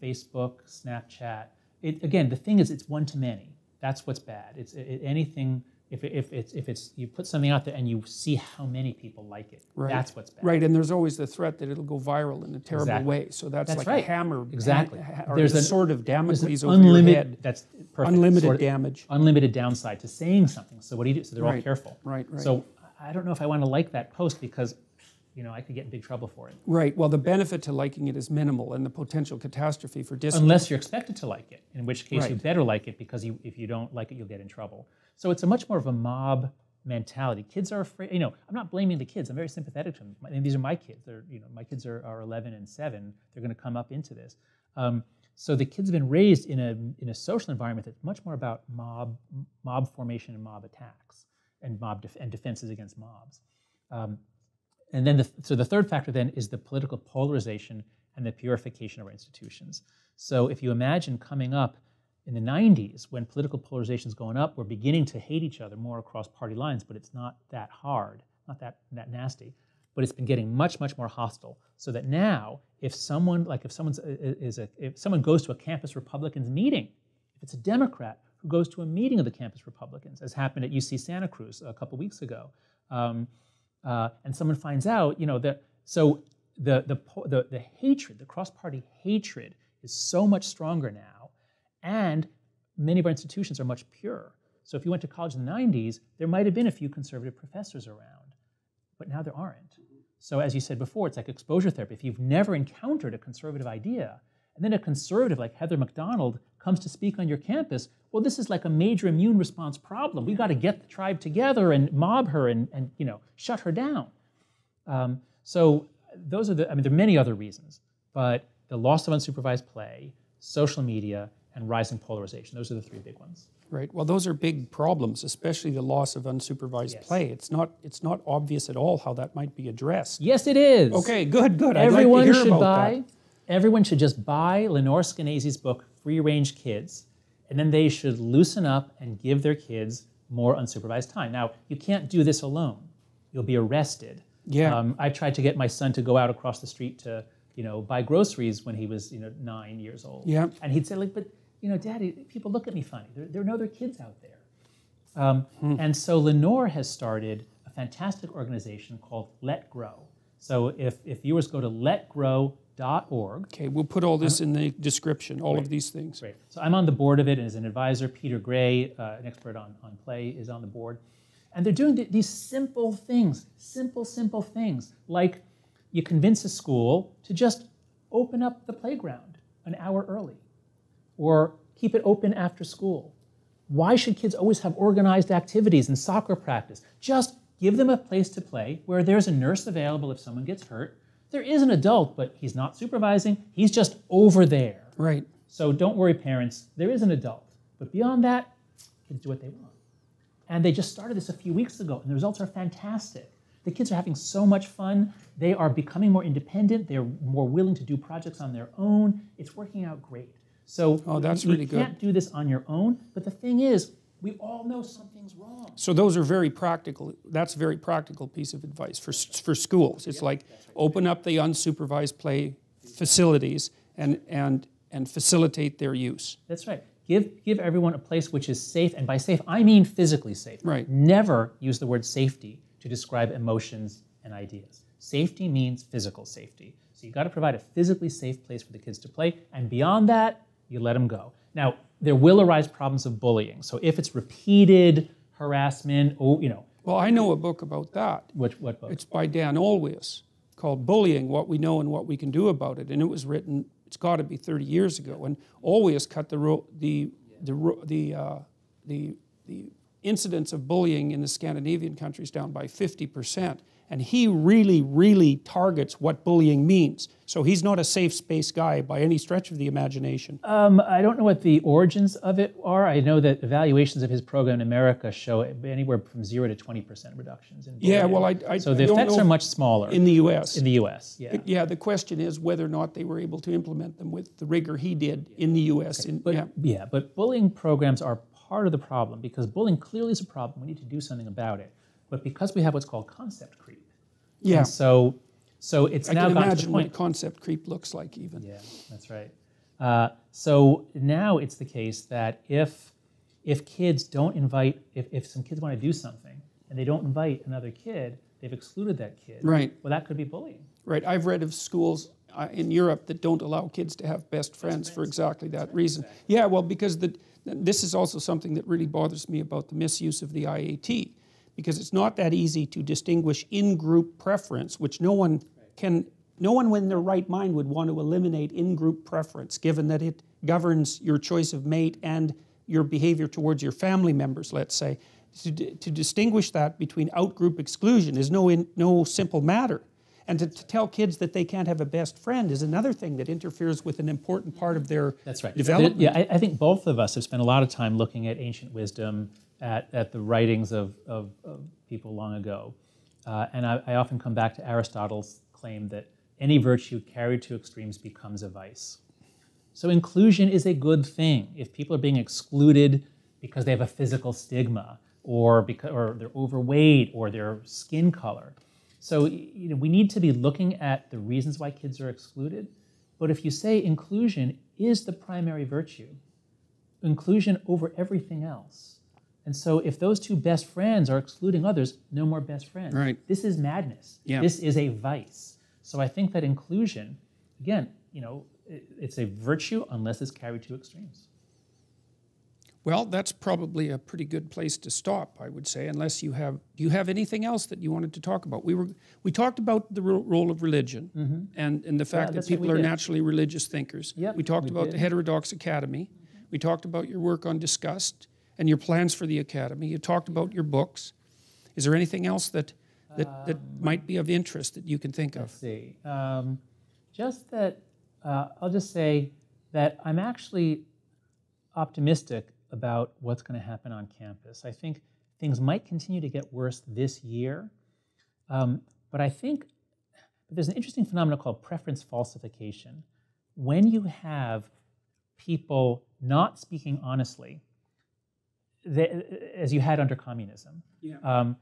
Facebook, Snapchat. Again, the thing is, it's one to many. That's what's bad. Anything If it's you put something out there and you see how many people like it, Right. that's what's bad. Right, and there's always the threat that it'll go viral in a terrible Exactly. way. So that's like right. a hammer, Exactly. or There's a an- sword of Damocles There's an over your unlimited, head. that's perfect. Unlimited Sort of damage. Unlimited downside to saying something. So what do you do? So they're all Right. careful. Right. So I don't know if I want to like that post because, I could get in big trouble for it. Right. Well, the benefit to liking it is minimal, and the potential catastrophe for dislikes. Unless you're expected to like it, in which case you Right. better like it because if you don't like it, you'll get in trouble. So it's a much more of a mob mentality. Kids are afraid. I'm not blaming the kids. I'm very sympathetic to them. These are my kids. My kids are 11 and 7. They're going to come up into this. So the kids have been raised in a social environment that's much more about mob formation and mob attacks and and defenses against mobs. And then the third factor then is the political polarization and the purification of our institutions. So if you imagine coming up in the 90s, when political polarization is going up, we're beginning to hate each other more across party lines, but it's not that hard, not that nasty. But it's been getting much, much more hostile. So that now, if someone goes to a campus Republicans meeting, if it's a Democrat who goes to a meeting of the campus Republicans, as happened at UC Santa Cruz a couple weeks ago, and someone finds out, so the hatred, the cross-party hatred, is so much stronger now, and many of our institutions are much purer. So if you went to college in the 90s, there might have been a few conservative professors around, but now there aren't. So as you said before, it's like exposure therapy. If you've never encountered a conservative idea, and then a conservative like Heather McDonald comes to speak on your campus, well, this is like a major immune response problem. We've got to get the tribe together and mob her and shut her down. So those are there are many other reasons, but the loss of unsupervised play, social media, and rising polarization. Those are the three big ones. Right. Well, those are big problems, especially the loss of unsupervised play. It's not obvious at all how that might be addressed. Yes, it is. Okay, good. Everyone I'd like to hear should about buy. that. Everyone should just buy Lenore Skenazy's book, Free Range Kids, and then they should loosen up and give their kids more unsupervised time. Now, you can't do this alone. You'll be arrested. Yeah. I tried to get my son to go out across the street to, buy groceries when he was, 9 years old. Yeah. And he'd say, but, Daddy, people look at me funny. There are no other kids out there. And so Lenore has started a fantastic organization called Let Grow. So if viewers go to letgrow.org. Okay, we'll put all this in the description, all of these things. Great. So I'm on the board of it, and as an advisor, Peter Gray, an expert on play, is on the board. And they're doing these simple things, simple things, like you convince a school to just open up the playground an hour early, or keep it open after school. Why should kids always have organized activities and soccer practice? Just give them a place to play where there's a nurse available if someone gets hurt. There is an adult, but he's not supervising. He's just over there. Right. So don't worry, parents. There is an adult. But beyond that, kids do what they want. And they just started this a few weeks ago, and the results are fantastic. The kids are having so much fun. They are becoming more independent. They're more willing to do projects on their own. It's working out great. So that's you really good. can't do this on your own. But the thing is, we all know something's wrong. So those are very practical. That's a very practical piece of advice for schools. It's like open up the unsupervised play facilities and facilitate their use. That's right. Give everyone a place which is safe, and by safe, I mean physically safe. Right. Never use the word safety to describe emotions and ideas. Safety means physical safety. So you've got to provide a physically safe place for the kids to play, and beyond that, you let them go. Now, there will arise problems of bullying. So if it's repeated harassment, Well, I know a book about that. What book? It's by Dan Olweus, called Bullying, What We Know and What We Can Do About It. And it was written, it's got to be 30 years ago. And Olweus cut the incidence of bullying in the Scandinavian countries down by 50%. And he really, really targets what bullying means. So he's not a safe space guy by any stretch of the imagination. I don't know what the origins of it are. I know that evaluations of his program in America show anywhere from 0 to 20% reductions in bullying. Yeah, well, so the effects are much smaller. In the U.S. In the U.S., yeah. Yeah, the question is whether or not they were able to implement them with the rigor he did in the U.S. Okay. But bullying programs are part of the problem because bullying clearly is a problem. We need to do something about it. But because we have what's called concept creep. Yeah. And so it's now I can gotten to the imagine point. what concept creep looks like even. Yeah, that's right. So now it's the case that if if kids don't invite, if some kids want to do something and they don't invite another kid, they've excluded that kid. Right. Well, that could be bullying. Right. I've read of schools in Europe that don't allow kids to have best friends for exactly that reason. Exactly. Yeah, well, because this is also something that really bothers me about the misuse of the IAT, because it's not that easy to distinguish in-group preference, which no one in their right mind would want to eliminate in-group preference, given that it governs your choice of mate and your behavior towards your family members, let's say. To distinguish that between out-group exclusion is no simple matter. And to tell kids that they can't have a best friend is another thing that interferes with an important part of their development. Yeah, I think both of us have spent a lot of time looking at ancient wisdom, at the writings of people long ago. And I often come back to Aristotle's claim that any virtue carried to extremes becomes a vice. So inclusion is a good thing. If people are being excluded because they have a physical stigma, or they're overweight, or their skin color. So we need to be looking at the reasons why kids are excluded. But if you say inclusion is the primary virtue, inclusion over everything else. And so if those two best friends are excluding others, no more best friends. Right. This is madness. Yeah. This is a vice. So I think that inclusion, again, it's a virtue unless it's carried to extremes. Well, that's probably a pretty good place to stop, I would say, unless do you have anything else that you wanted to talk about? We talked about the role of religion and the fact that people are naturally religious thinkers. Yep, we talked about the Heterodox Academy. We talked about your work on Disgust and your plans for the Academy. You talked about your books. Is there anything else that might be of interest that you can think of? Let's see. Just that, I'll just say that I'm actually optimistic about what's going to happen on campus. I think things might continue to get worse this year, but I think there's an interesting phenomenon called preference falsification. When you have people not speaking honestly, as you had under communism,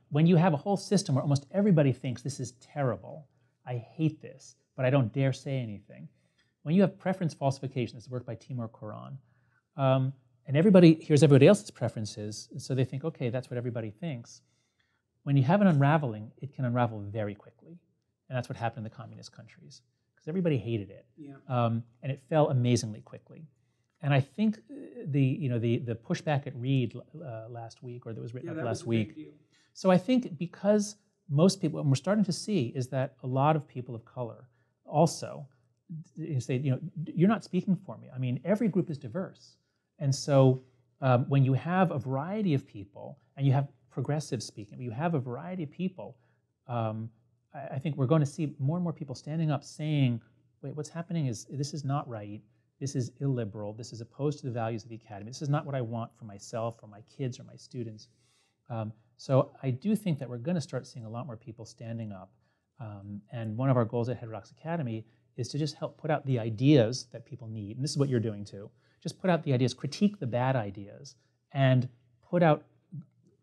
when you have a whole system where almost everybody thinks this is terrible, I hate this, but I don't dare say anything. When you have preference falsification, this is work by Timur Kuran, and everybody hears everybody else's preferences, so they think, okay, that's what everybody thinks. When you have an unraveling, it can unravel very quickly. And that's what happened in the communist countries, because everybody hated it. And it fell amazingly quickly. And I think the pushback at Reed last week, or that was written up last week. So I think because most people, what we're starting to see is that a lot of people of color also say, you're not speaking for me. I mean, every group is diverse. And so when you have a variety of people, and you have progressive speaking, you have a variety of people, I think we're going to see more and more people standing up saying, wait, what's happening is this is not right, this is illiberal, this is opposed to the values of the Academy, this is not what I want for myself or my kids or my students. So I do think that we're going to start seeing a lot more people standing up. And one of our goals at Heterodox Academy is to just help put out the ideas that people need. And this is what you're doing too. Just put out the ideas, critique the bad ideas, and put out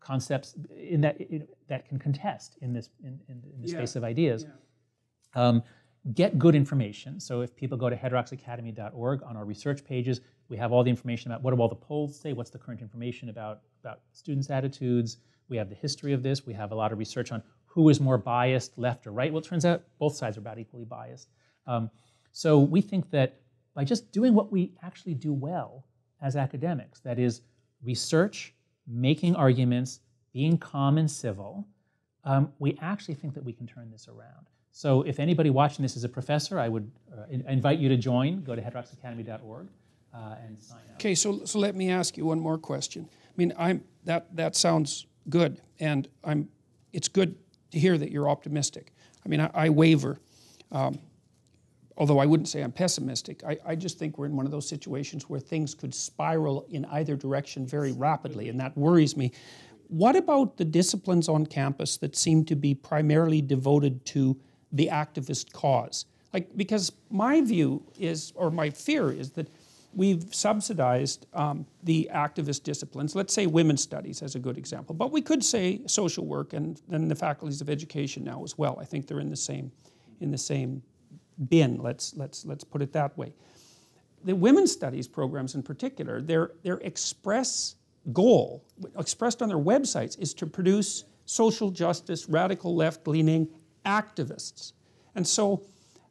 concepts that can contest in the space of ideas. Get good information. So if people go to heterodoxacademy.org, on our research pages, we have all the information about what do all the polls say, what's the current information about students' attitudes. We have the history of this. We have a lot of research on who is more biased, left or right. Well, it turns out both sides are about equally biased. So we think that by just doing what we actually do well as academics, that is research, making arguments, being calm and civil, we actually think that we can turn this around. So if anybody watching this is a professor, I would invite you to join. Go to heterodoxacademy.org and sign up. Okay, so let me ask you one more question. I mean, that sounds good, and it's good to hear that you're optimistic. I mean, I waver. Although I wouldn't say I'm pessimistic, I just think we're in one of those situations where things could spiral in either direction very rapidly, and that worries me. What about the disciplines on campus that seem to be primarily devoted to the activist cause? Because my view is, or my fear is, that we've subsidized the activist disciplines. Let's say women's studies as a good example, but we could say social work and then the faculties of education now as well. I think they're in the same bin. Let's put it that way. The women's studies programs in particular, their express goal, expressed on their websites, is to produce social justice, radical left-leaning activists. And so,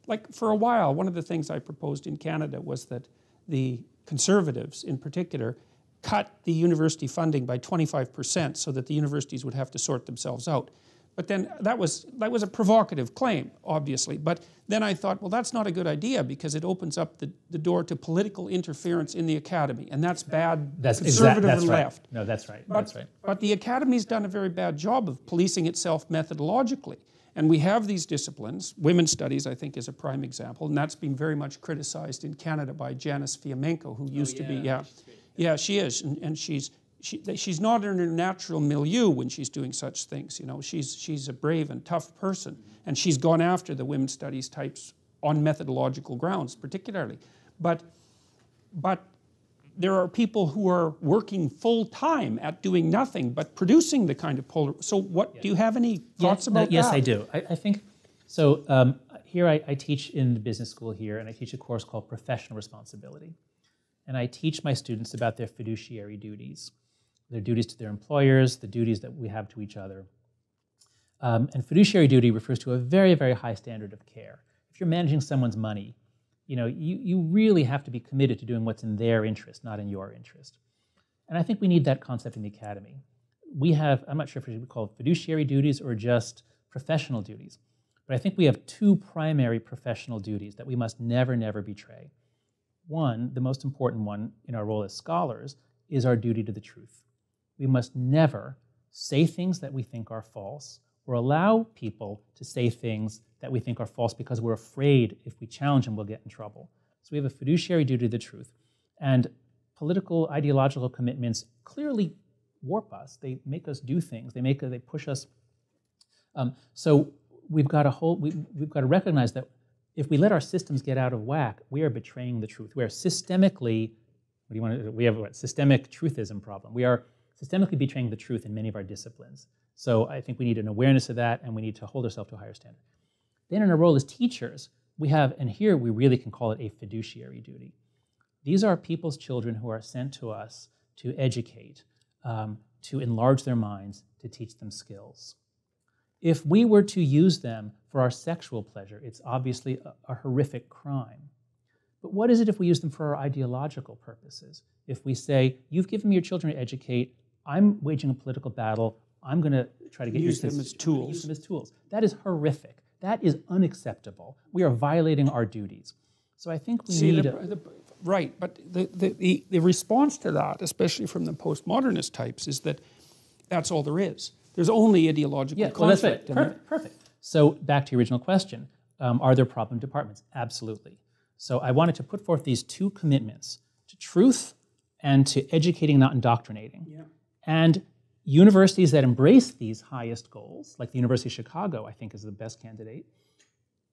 like for a while, one of the things I proposed in Canada was that the Conservatives in particular cut the university funding by 25% so that the universities would have to sort themselves out. But then that was a provocative claim, obviously. But then I thought, well, that's not a good idea because it opens up the door to political interference in the academy, and that's bad. That's conservative that's and right. left. No, that's right. But, That's right. But the academy's done a very bad job of policing itself methodologically. And we have these disciplines. Women's studies, I think, is a prime example, and that's been very much criticized in Canada by Janice Fiamenko, who used to be, yeah, she is, and she's not in her natural milieu when she's doing such things. You know, she's a brave and tough person, and she's gone after the women's studies types on methodological grounds, particularly. But there are people who are working full time at doing nothing but producing the kind of polar. So, what do you have any thoughts about that? Yes, I do. I think so. Here I teach in the business school here, and I teach a course called Professional Responsibility. And I teach my students about their fiduciary duties, their duties to their employers, the duties that we have to each other. And fiduciary duty refers to a very, very high standard of care. If you're managing someone's money, you know, you really have to be committed to doing what's in their interest, not in your interest. And I think we need that concept in the academy. We have, I'm not sure if it should be called fiduciary duties or just professional duties, but I think we have two primary professional duties that we must never, never betray. One, the most important one in our role as scholars, is our duty to the truth. We must never say things that we think are false or allow people to say things that we think are false because we're afraid if we challenge them we'll get in trouble. So we have a fiduciary duty to the truth. And political, ideological commitments clearly warp us. They make us do things. They push us. So we've got to recognize that if we let our systems get out of whack, we are betraying the truth. We are systemically, we have a systemic truthism problem. We are systemically betraying the truth in many of our disciplines. So I think we need an awareness of that, and we need to hold ourselves to a higher standard. Then in our role as teachers, we have, and here we really can call it a fiduciary duty. These are people's children who are sent to us to educate, to enlarge their minds, to teach them skills. If we were to use them for our sexual pleasure, it's obviously a horrific crime. But what is it if we use them for our ideological purposes? If we say, you've given me your children to educate, I'm waging a political battle, I'm going to try to get use them as tools. Use them as tools. That is horrific. That is unacceptable. We are violating our duties. So I think we need right, but the response to that, especially from the postmodernist types, is that that's all there is. There's only ideological conflict. Well, that's right. Perfect. So back to your original question, are there problem departments? Absolutely. So I wanted to put forth these two commitments, to truth and to educating, not indoctrinating. Yeah. And universities that embrace these highest goals, like the University of Chicago, I think is the best candidate,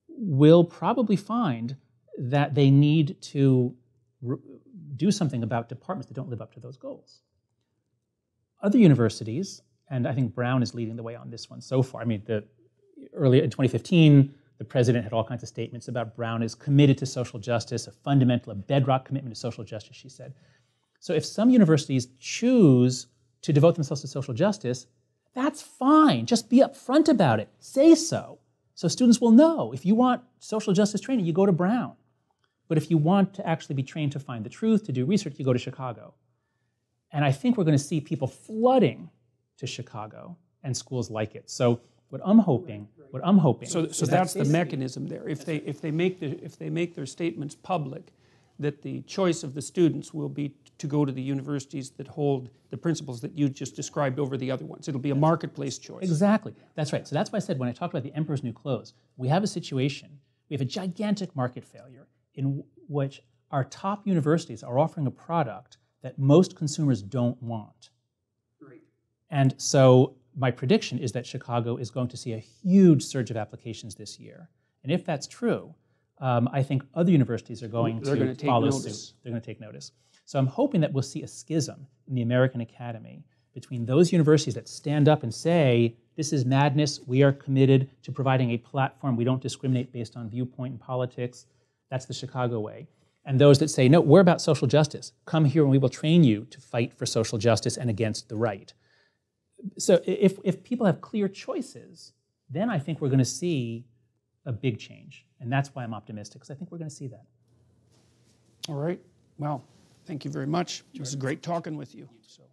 will probably find that they need to do something about departments that don't live up to those goals. Other universities, and I think Brown is leading the way on this one so far. I mean, earlier in 2015, the president had all kinds of statements about Brown is committed to social justice, a bedrock commitment to social justice, she said. So if some universities choose to devote themselves to social justice, that's fine. Just be upfront about it. Say so. So students will know. If you want social justice training, you go to Brown. But if you want to actually be trained to find the truth, to do research, you go to Chicago. And I think we're going to see people flooding to Chicago and schools like it. So what I'm hoping. So that's the mechanism there. If they make their statements public, that the choice of the students will be to go to the universities that hold the principles that you just described over the other ones. It'll be a marketplace choice. Exactly. That's right. So that's why I said when I talked about the emperor's new clothes, we have a situation, we have a gigantic market failure in which our top universities are offering a product that most consumers don't want. Right. And so my prediction is that Chicago is going to see a huge surge of applications this year. And if that's true, I think other universities are going to follow suit. They're going to take notice. So I'm hoping that we'll see a schism in the American academy between those universities that stand up and say, this is madness, we are committed to providing a platform, we don't discriminate based on viewpoint and politics, that's the Chicago way. and those that say, no, we're about social justice. Come here and we will train you to fight for social justice and against the right. So if people have clear choices, then I think we're going to see a big change. And that's why I'm optimistic, because I think we're going to see that. All right. Well, thank you very much. It was great talking with you. So.